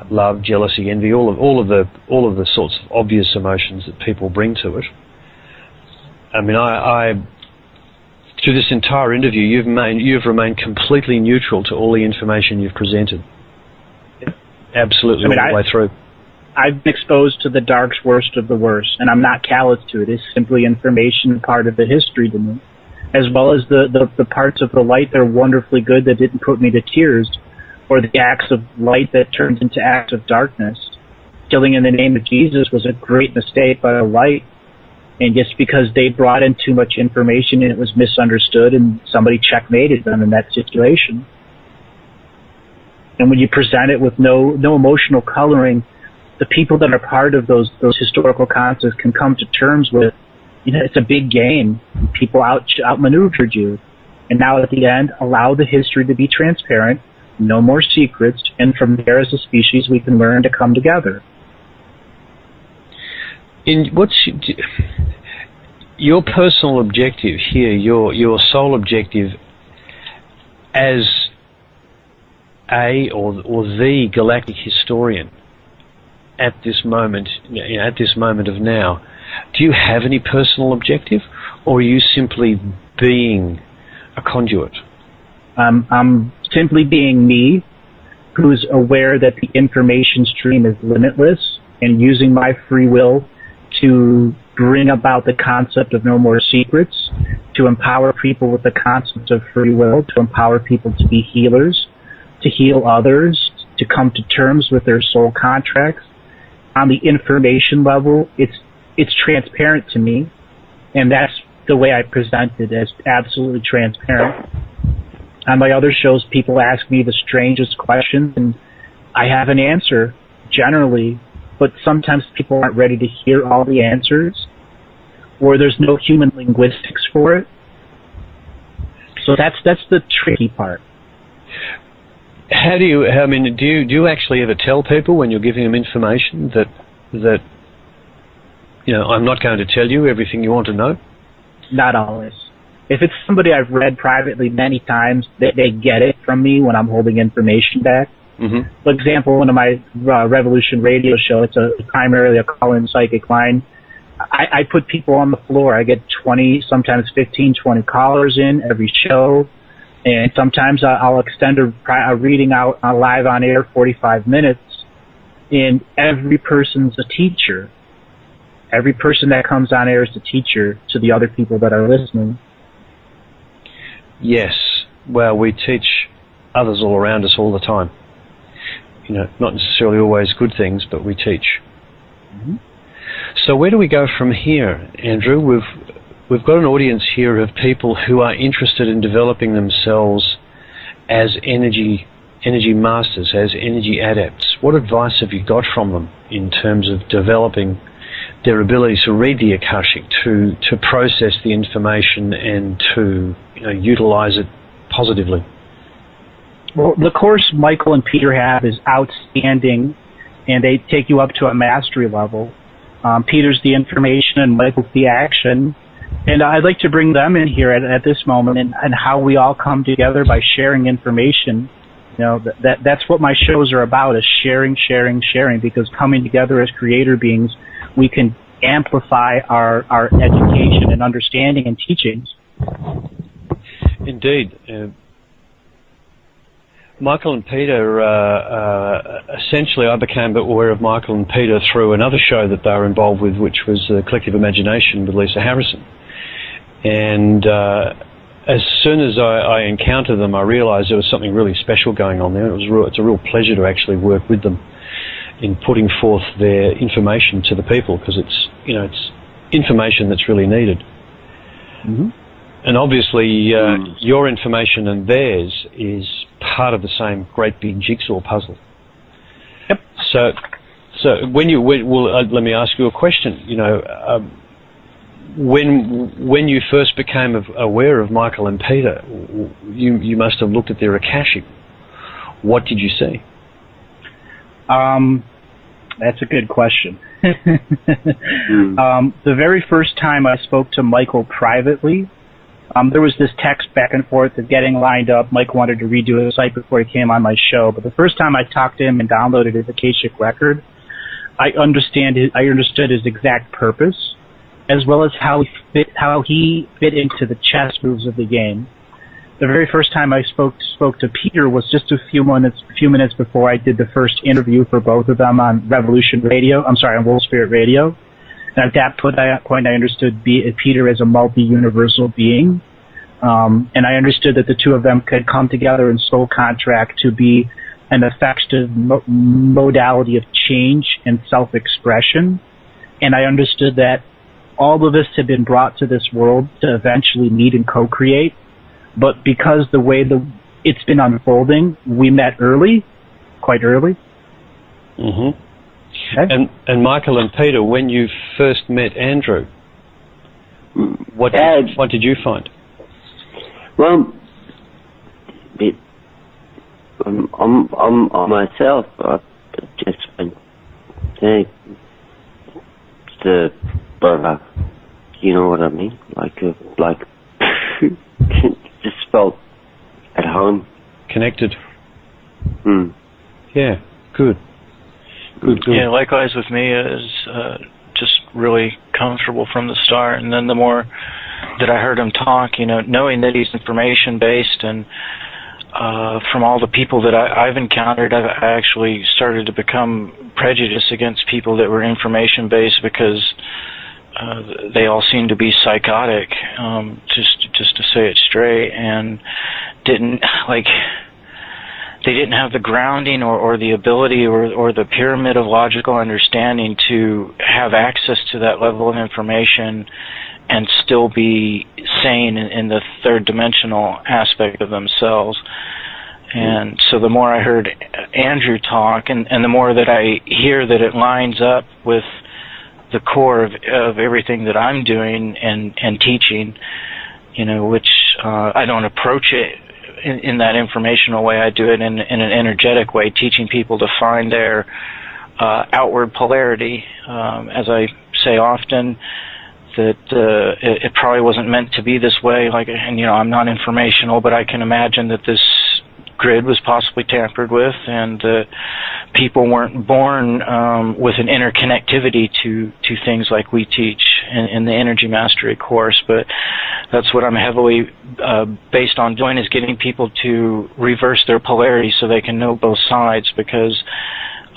love, jealousy, envy, all of the sorts of obvious emotions that people bring to it. I mean, through this entire interview, you've remained completely neutral to all the information you've presented. Absolutely, all the way through. I've been exposed to the dark's worst of the worst, and I'm not callous to it. It's simply information, part of the history to me, as well as the parts of the light that are wonderfully good that didn't put me to tears, or the acts of light that turned into acts of darkness. Killing in the name of Jesus was a great mistake by the light. And just because they brought in too much information and it was misunderstood and somebody checkmated them in that situation. And when you present it with no emotional coloring, the people that are part of those historical concepts can come to terms with, it's a big game. People outmaneuvered you. And now at the end, allow the history to be transparent, no more secrets, and from there as a species we can learn to come together. What's your personal objective here, your sole objective as or the galactic historian at this moment of now? Do you have any personal objective, or are you simply being a conduit? I'm simply being me, who's aware that the information stream is limitless, and using my free will to bring about the concept of no more secrets, to empower people with the concept of free will, to empower people to be healers, to heal others, to come to terms with their soul contracts. On the information level, it's transparent to me, and that's the way I present it, as absolutely transparent. On my other shows, people ask me the strangest questions, and I have an answer, generally, but sometimes people aren't ready to hear all the answers, or there's no human linguistics for it. So that's the tricky part. How do you? I mean, do you actually ever tell people when you're giving them information that I'm not going to tell you everything you want to know? Not always. If it's somebody I've read privately many times, they get it from me when I'm holding information back. Mm-hmm. For example, one of my Revolution radio show, it's primarily a call-in psychic line. I put people on the floor. I get 20, sometimes 15, 20 callers in every show. And sometimes I'll extend a reading out live on air 45 minutes. And every person's a teacher. Every person that comes on air is a teacher to the other people that are listening. Yes. Well, we teach others all around us all the time. Not necessarily always good things, but we teach. Mm-hmm. So where do we go from here, Andrew? We've got an audience here of people who are interested in developing themselves as energy masters, as energy adepts. What advice have you got from them in terms of developing their ability to read the Akashic, to process the information and to utilize it positively? Well, the course Michael and Peter have is outstanding, and they take you up to a mastery level. Peter's the information and Michael's the action. And I'd like to bring them in here at this moment and how we all come together by sharing information. That's what my shows are about, is sharing, because coming together as creator beings, we can amplify our education and understanding and teachings. Indeed. Michael and Peter, essentially I became aware of Michael and Peter through another show that they were involved with, which was Collective Imagination with Lisa Harrison. And as soon as I encountered them, I realized there was something really special going on there. It's a real pleasure to actually work with them in putting forth their information to the people, because it's information that's really needed. Mm-hmm. And obviously your information and theirs is part of the same great big jigsaw puzzle. Yep. So let me ask you a question. When you first became aware of Michael and Peter, you must have looked at their Akashic. What did you see? That's a good question. The very first time I spoke to Michael privately, there was this text back and forth of getting lined up. Mike wanted to redo his site before he came on my show, but the first time I talked to him and downloaded his Akashic record, I understood his exact purpose, as well as how he fit into the chess moves of the game. The very first time I spoke to Peter was just a few minutes before I did the first interview for both of them on on World Spirit Radio. And at that point, I understood Peter as a multi-universal being, and I understood that the two of them could come together in soul contract to be an effective modality of change and self-expression. And I understood that all of us have been brought to this world to eventually meet and co-create, but because the way it's been unfolding, we met early, quite early. Mm-hmm. Okay. And Michael and Peter, when you first met Andrew, what did you find? Well, on myself, I just went, hey, you know what I mean? Like just felt at home. Connected. Yeah, good. Yeah, likewise with me, is just really comfortable from the start. And then the more that I heard him talk, knowing that he's information-based, and from all the people that I've encountered, I actually started to become prejudiced against people that were information-based because they all seemed to be psychotic, just to say it straight, and they didn't have the grounding or the ability or the pyramid of logical understanding to have access to that level of information and still be sane in the third dimensional aspect of themselves. And so the more I heard Andrew talk, and the more that I hear that it lines up with the core of everything that I'm doing and teaching, which I don't approach it in that informational way. I do it in an energetic way, teaching people to find their outward polarity. As I say often, that it probably wasn't meant to be this way. I'm not informational, but I can imagine that this grid was possibly tampered with, and people weren't born with an interconnectivity to things like we teach in the Energy Mastery course. But that's what I'm heavily based on doing, is getting people to reverse their polarity so they can know both sides, because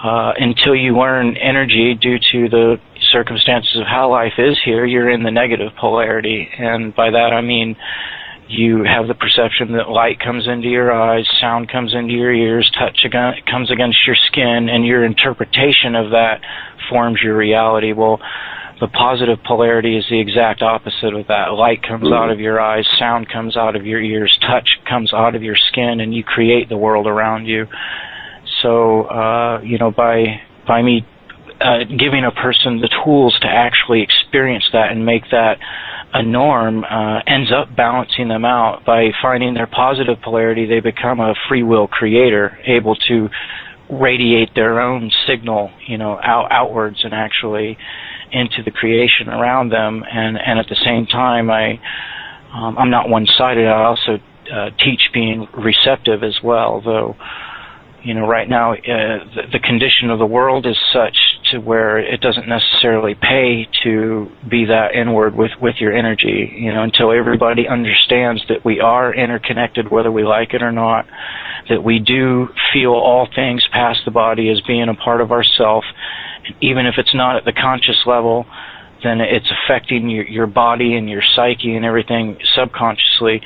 until you learn energy due to the circumstances of how life is here, you're in the negative polarity. And by that I mean you have the perception that light comes into your eyes, sound comes into your ears, touch comes against your skin, and your interpretation of that forms your reality. Well, the positive polarity is the exact opposite of that. Light comes out of your eyes, sound comes out of your ears, touch comes out of your skin, and you create the world around you. So, by me giving a person the tools to actually experience that and make that a norm, ends up balancing them out. By finding their positive polarity, they become a free will creator, able to radiate their own signal, outwards and actually into the creation around them. And at the same time, I'm not one-sided. I also teach being receptive as well, though. Right now, the condition of the world is such to where it doesn't necessarily pay to be that inward with your energy, until everybody understands that we are interconnected, whether we like it or not, that we do feel all things past the body as being a part of ourself. Even if it's not at the conscious level, then it's affecting your body and your psyche and everything subconsciously.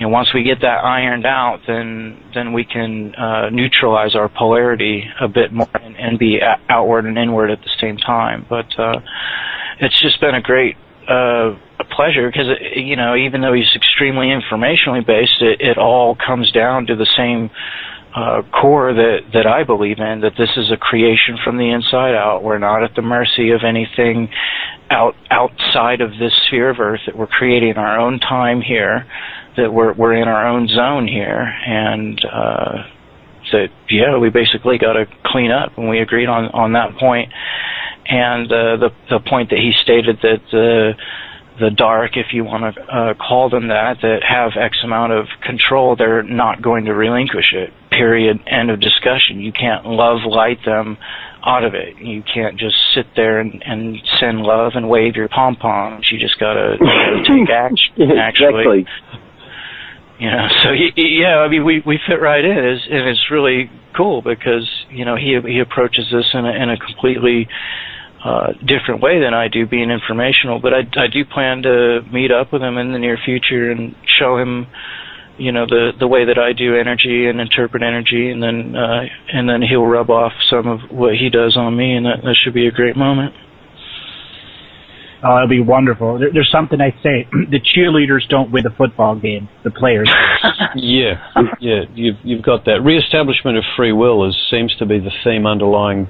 Once we get that ironed out, then we can neutralize our polarity a bit more and be outward and inward at the same time. But it's just been a great pleasure, because even though he's extremely informationally based, it all comes down to the same core that I believe in, that this is a creation from the inside out. We're not at the mercy of anything outside of this sphere of Earth, that we're creating our own time here, that we're in our own zone here, and we basically got to clean up, and we agreed on that point. And the point that he stated, that the dark, if you want to call them that have X amount of control, they're not going to relinquish it. Period. End of discussion. You can't love light them out of it. You can't just sit there and send love and wave your pom-poms. You just got to take action, actually. Exactly. So we fit right in, and it's really cool, because he approaches this in a completely different way than I do, being informational. But I do plan to meet up with him in the near future and show him, the way that I do energy and interpret energy, and then he'll rub off some of what he does on me, and that should be a great moment. Oh, it'll be wonderful. There's something I say. The cheerleaders don't win the football game. The players do. Yeah. You've got that. Re-establishment of free will seems to be the theme underlying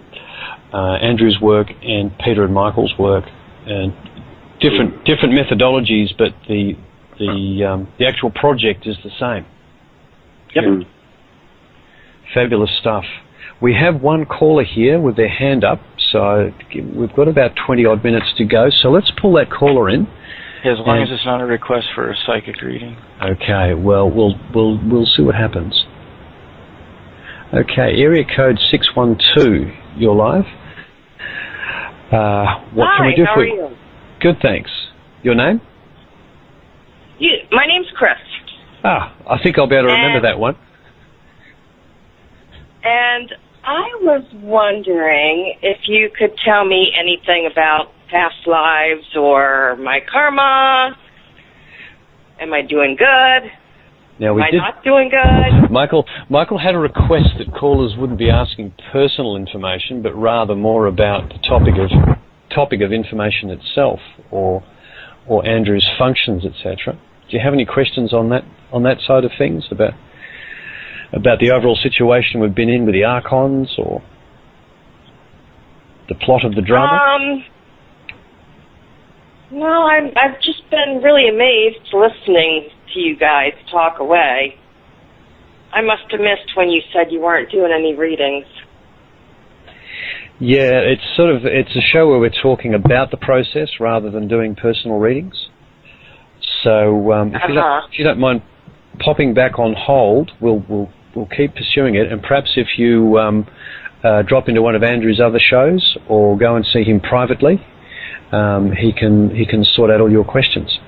Andrew's work and Peter and Michael's work, and different methodologies, but the actual project is the same. Yep. Fabulous stuff. We have one caller here with their hand up, so we've got about 20-odd minutes to go. So let's pull that caller in. As long as it's not a request for a psychic reading. Okay. Well, we'll see what happens. Okay. Area code 612. You're live. What can we do for you? How are you? Good, thanks. Your name? My name's Chris. I think I'll be able to remember that one. And I was wondering if you could tell me anything about past lives or my karma. Am I doing good? Now Am I not doing good? Michael had a request that callers wouldn't be asking personal information, but rather more about the topic of information itself, or Andrew's functions, etc. Do you have any questions on that side of things about the overall situation we've been in with the Archons, or the plot of the drama? No, I've just been really amazed listening to you guys talk away. I must have missed when you said you weren't doing any readings. Yeah, it's a show where we're talking about the process rather than doing personal readings. So if you don't mind popping back on hold, we'll keep pursuing it, and perhaps if you drop into one of Andrew's other shows or go and see him privately, he can sort out all your questions.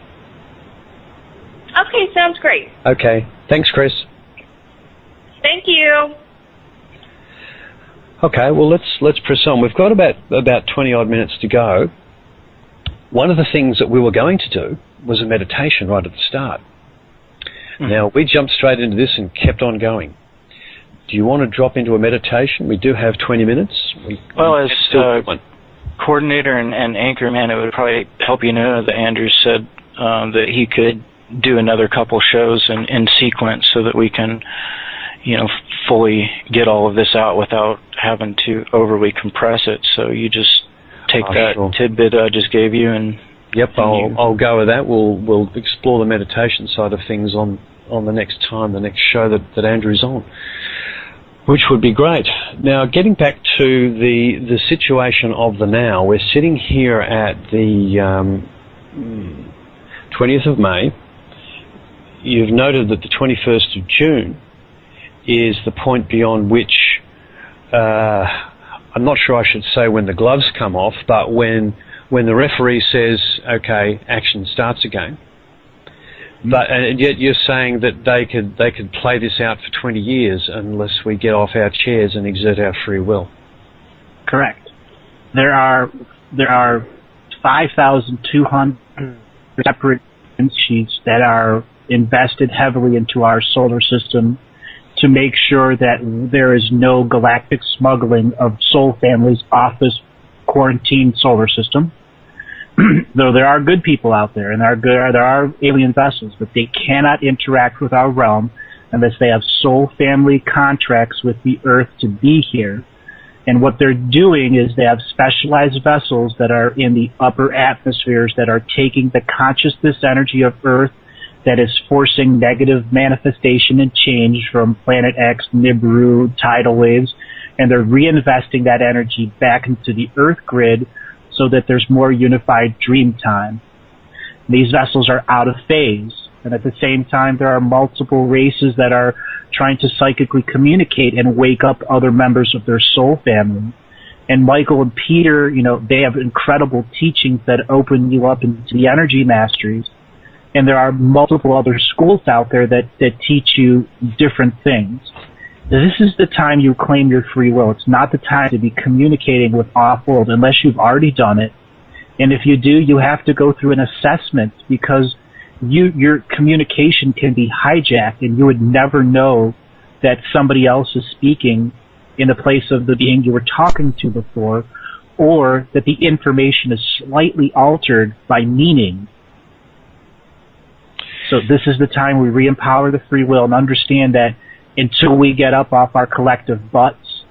Okay, sounds great. Okay, thanks, Chris. Thank you. Okay, well let's press on. We've got about 20-odd minutes to go. One of the things that we were going to do was a meditation right at the start. Now, we jumped straight into this and kept on going. Do you want to drop into a meditation? We do have 20 minutes. As coordinator and anchorman, it would probably help you know that Andrew said that he could do another couple shows in sequence so that we can, fully get all of this out without having to overly compress it. So you just take that tidbit I just gave you and... Yep, I'll go with that. We'll explore the meditation side of things on the next show that Andrew's on, which would be great. Now, getting back to the situation of the now, we're sitting here at the 20th of May. You've noted that the 21st of June is the point beyond which, I'm not sure I should say when the gloves come off, but when the referee says, okay, action starts again. And yet you're saying that they could play this out for 20 years unless we get off our chairs and exert our free will. Correct. There are 5,200 separate sheets that are invested heavily into our solar system to make sure that there is no galactic smuggling of soul families off this quarantined solar system. Though there are good people out there, and there are alien vessels, but they cannot interact with our realm unless they have soul family contracts with the Earth to be here. And what they're doing is they have specialized vessels that are in the upper atmospheres that are taking the consciousness energy of Earth that is forcing negative manifestation and change from Planet X, Nibiru, tidal waves, and they're reinvesting that energy back into the Earth grid so that there's more unified dreamtime. These vessels are out of phase, and at the same time there are multiple races that are trying to psychically communicate and wake up other members of their soul family. And Michael and Peter, they have incredible teachings that open you up into the energy masteries. And there are multiple other schools out there that teach you different things. This is the time you claim your free will. It's not the time to be communicating with off-world unless you've already done it. And if you do, you have to go through an assessment because your communication can be hijacked and you would never know that somebody else is speaking in the place of the being you were talking to before, or that the information is slightly altered by meaning. So this is the time we re-empower the free will and understand that until we get up off our collective butts,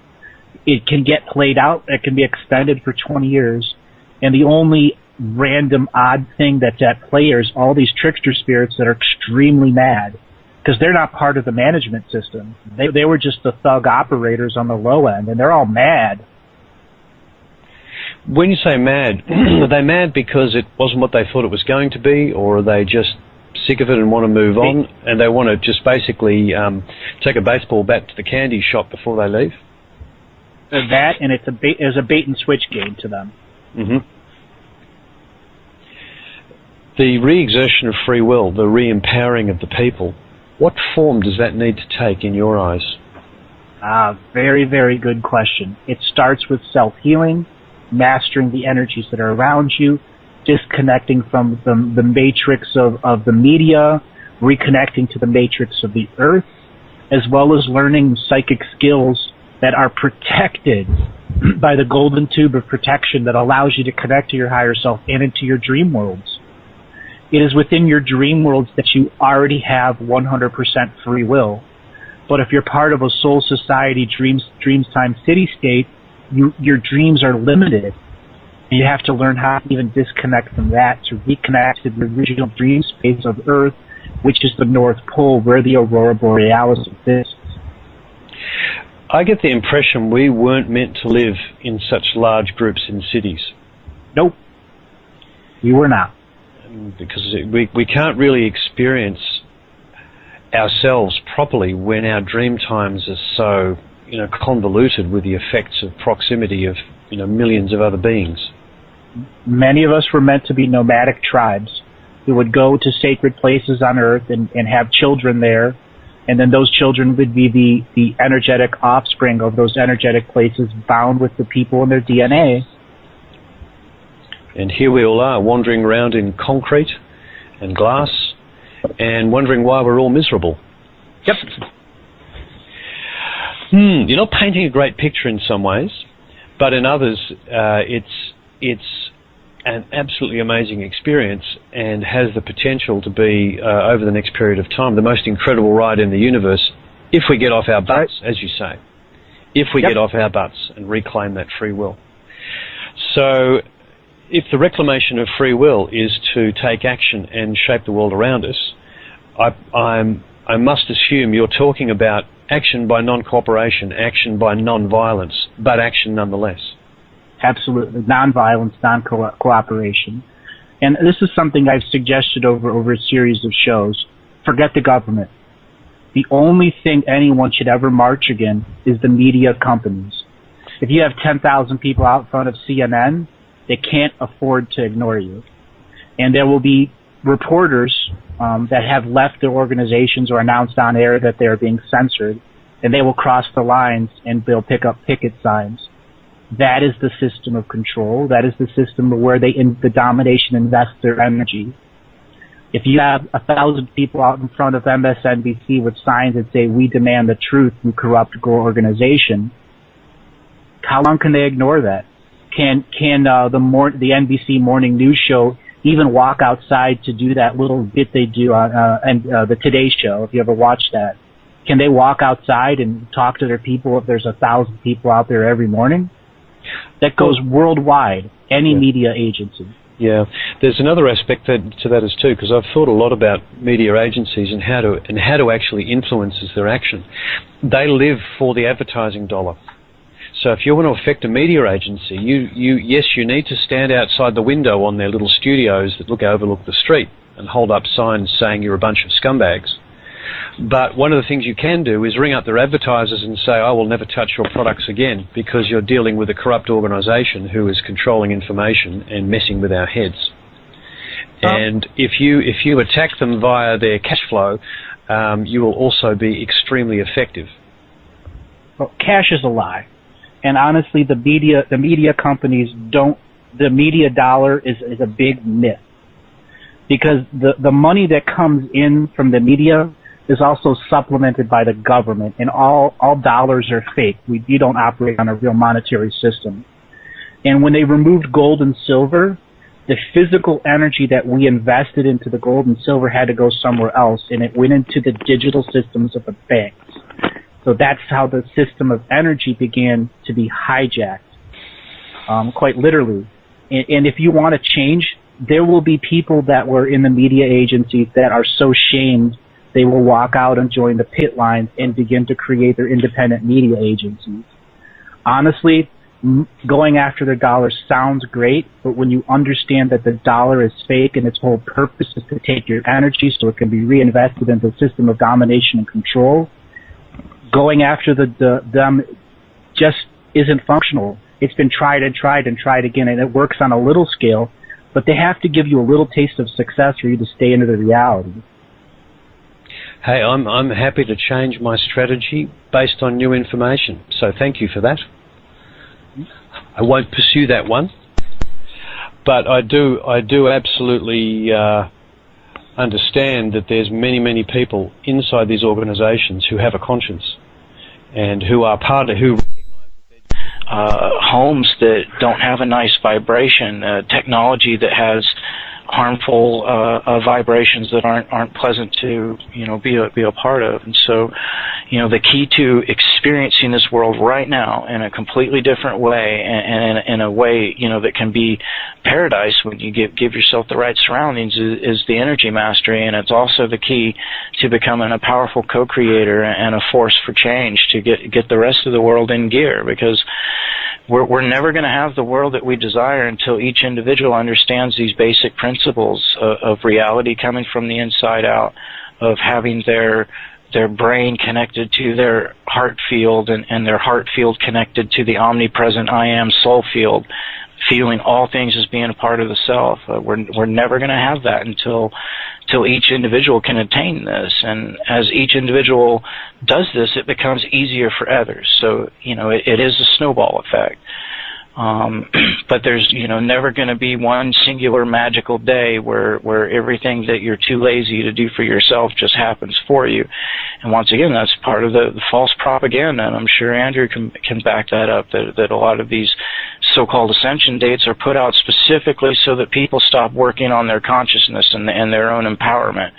it can get played out, it can be extended for 20 years, and the only random odd thing that's at play is all these trickster spirits that are extremely mad, because they're not part of the management system. They were just the thug operators on the low end, and they're all mad. When you say mad, are they mad because it wasn't what they thought it was going to be, or are they just sick of it and want to move on, and they want to just basically take a baseball bat to the candy shop before they leave? That, and it's a bait and switch game to them. Mm-hmm. The re-exertion of free will, the re-empowering of the people, what form does that need to take in your eyes? Very, very good question. It starts with self-healing, mastering the energies that are around you, disconnecting from the matrix of the media, reconnecting to the matrix of the earth, as well as learning psychic skills that are protected by the golden tube of protection that allows you to connect to your higher self and into your dream worlds. It is within your dream worlds that you already have 100% free will. But if you're part of a soul society dreamtime city-state, your dreams are limited. You have to learn how to even disconnect from that to reconnect to the original dream space of Earth, which is the North Pole, where the Aurora Borealis exists. I get the impression we weren't meant to live in such large groups in cities. Nope. We were not. Because we can't really experience ourselves properly when our dream times are so, convoluted with the effects of proximity of, millions of other beings. Many of us were meant to be nomadic tribes who would go to sacred places on Earth and have children there, and then those children would be the energetic offspring of those energetic places bound with the people in their DNA. And here we all are, wandering around in concrete and glass and wondering why we're all miserable. Yep. You're not painting a great picture in some ways, but in others, it's an absolutely amazing experience and has the potential to be, over the next period of time, the most incredible ride in the universe if we get off our butts, as you say. If we get off our butts and reclaim that free will. So, if the reclamation of free will is to take action and shape the world around us, I must assume you're talking about action by non-cooperation, action by non-violence, but action nonetheless. Absolutely. Non-violence, non-cooperation. And this is something I've suggested over a series of shows. Forget the government. The only thing anyone should ever march against is the media companies. If you have 10,000 people out in front of CNN, they can't afford to ignore you. And there will be reporters that have left their organizations or announced on air that they're being censored, and they will cross the lines and they'll pick up picket signs. That is the system of control. That is the system where the domination invests their energy. If you have 1,000 people out in front of MSNBC with signs that say, "We demand the truth," you corrupt organization, how long can they ignore that? Can the NBC morning news show even walk outside to do that little bit they do on the Today Show, if you ever watched that? Can they walk outside and talk to their people if there's 1,000 people out there every morning? That goes worldwide, any media agency. Yeah, there's another aspect to that as too, because I've thought a lot about media agencies and how to actually influence their action. They live for the advertising dollar. So if you want to affect a media agency, you need to stand outside the window on their little studios that overlook the street and hold up signs saying you're a bunch of scumbags. But one of the things you can do is ring up their advertisers and say, "I will never touch your products again because you're dealing with a corrupt organisation who is controlling information and messing with our heads." And if you attack them via their cash flow, you will also be extremely effective. Well, cash is a lie. And honestly, the media companies the media dollar is a big myth. Because the money that comes in from the media is also supplemented by the government, and all dollars are fake. You don't operate on a real monetary system. And when they removed gold and silver, the physical energy that we invested into the gold and silver had to go somewhere else, and it went into the digital systems of the banks. So that's how the system of energy began to be hijacked, quite literally. And if you want to change, there will be people that were in the media agencies that are so shamed they will walk out and join the pit lines and begin to create their independent media agencies. Honestly, going after the dollar sounds great, but when you understand that the dollar is fake and its whole purpose is to take your energy so it can be reinvested into the system of domination and control, going after them just isn't functional. It's been tried and tried and tried again, and it works on a little scale, but they have to give you a little taste of success for you to stay into the reality. Hey, I'm happy to change my strategy based on new information, so thank you for that. I won't pursue that one, but I do absolutely understand that there's many people inside these organisations who have a conscience and who are part of who homes that don't have a nice vibration, technology that has harmful vibrations that aren't pleasant to be a part of. And so the key to experiencing this world right now in a completely different way, and in a way that can be paradise when you give yourself the right surroundings, is the energy mastery. And it's also the key to becoming a powerful co-creator and a force for change to get the rest of the world in gear, because we're never going to have the world that we desire until each individual understands these basic principles of reality coming from the inside out, of having their brain connected to their heart field, and their heart field connected to the omnipresent I am soul field, feeling all things as being a part of the self. We're never going to have that until each individual can attain this. And as each individual does this, it becomes easier for others. So, it is a snowball effect. But there's, never going to be one singular magical day where everything that you're too lazy to do for yourself just happens for you. And once again, that's part of the false propaganda, and I'm sure Andrew can back that up, that a lot of these so-called ascension dates are put out specifically so that people stop working on their consciousness and their own empowerment.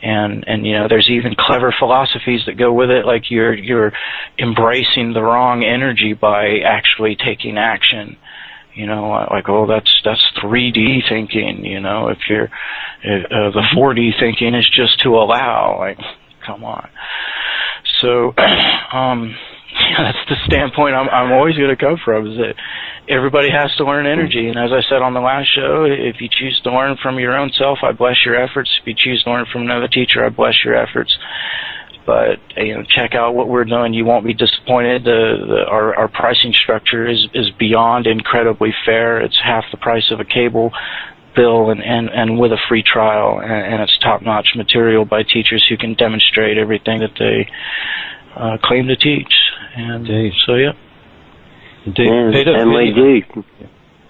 And there's even clever philosophies that go with it, like you're embracing the wrong energy by actually taking action. Like, oh, that's 3D thinking. If you're the 4D thinking is just to allow. Like, come on. So that's the standpoint I'm always going to come from, is that everybody has to learn energy. And as I said on the last show, if you choose to learn from your own self, I bless your efforts. If you choose to learn from another teacher, I bless your efforts. But check out what we're doing. You won't be disappointed. Our pricing structure is beyond incredibly fair. It's half the price of a cable bill, and with a free trial, and it's top-notch material by teachers who can demonstrate everything that they claim to teach. And so, yeah. Indeed. And, Peter, and we do.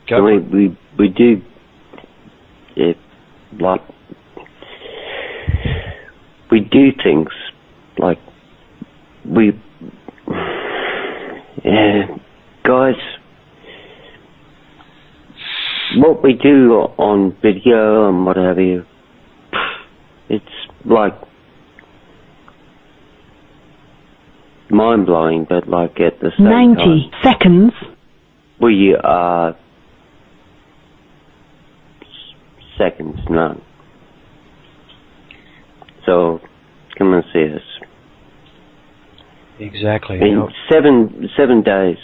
Go we do. Like, we do things like guys. What we do on video and what have you, it's like mind-blowing, but like at the same 90 time, seconds. we are seconds none. So come and see us. Exactly. In 7 days,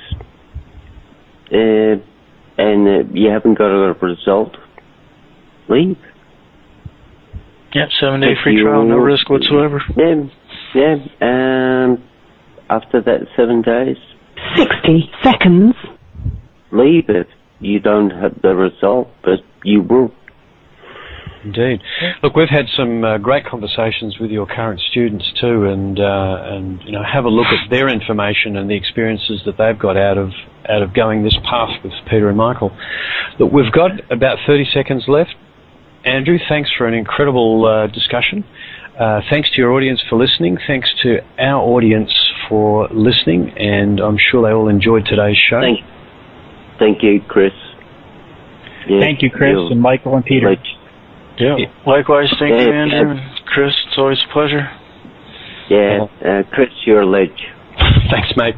and you haven't got a result, leave. Yeah, 7-day free trial, no risk whatsoever. Yeah. After that 7 days, 60 seconds. leave if you don't have the result, but you will. Indeed. Look, we've had some great conversations with your current students too, and have a look at their information and the experiences that they've got out of going this path with Peter and Michael. Look, we've got about 30 seconds left. Andrew, thanks for an incredible discussion. Thanks to your audience for listening. Thanks to our audience for listening, and I'm sure they all enjoyed today's show. Thank you, Chris. Yeah, Thank you, Chris, and Michael and Peter. Yeah. Likewise, thank you, Andrew. Chris, it's always a pleasure. Yeah, Chris, you're a ledge. Thanks, mate.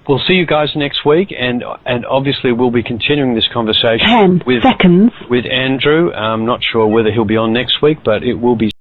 We'll see you guys next week, and obviously we'll be continuing this conversation 10 seconds. with Andrew. I'm not sure whether he'll be on next week, but it will be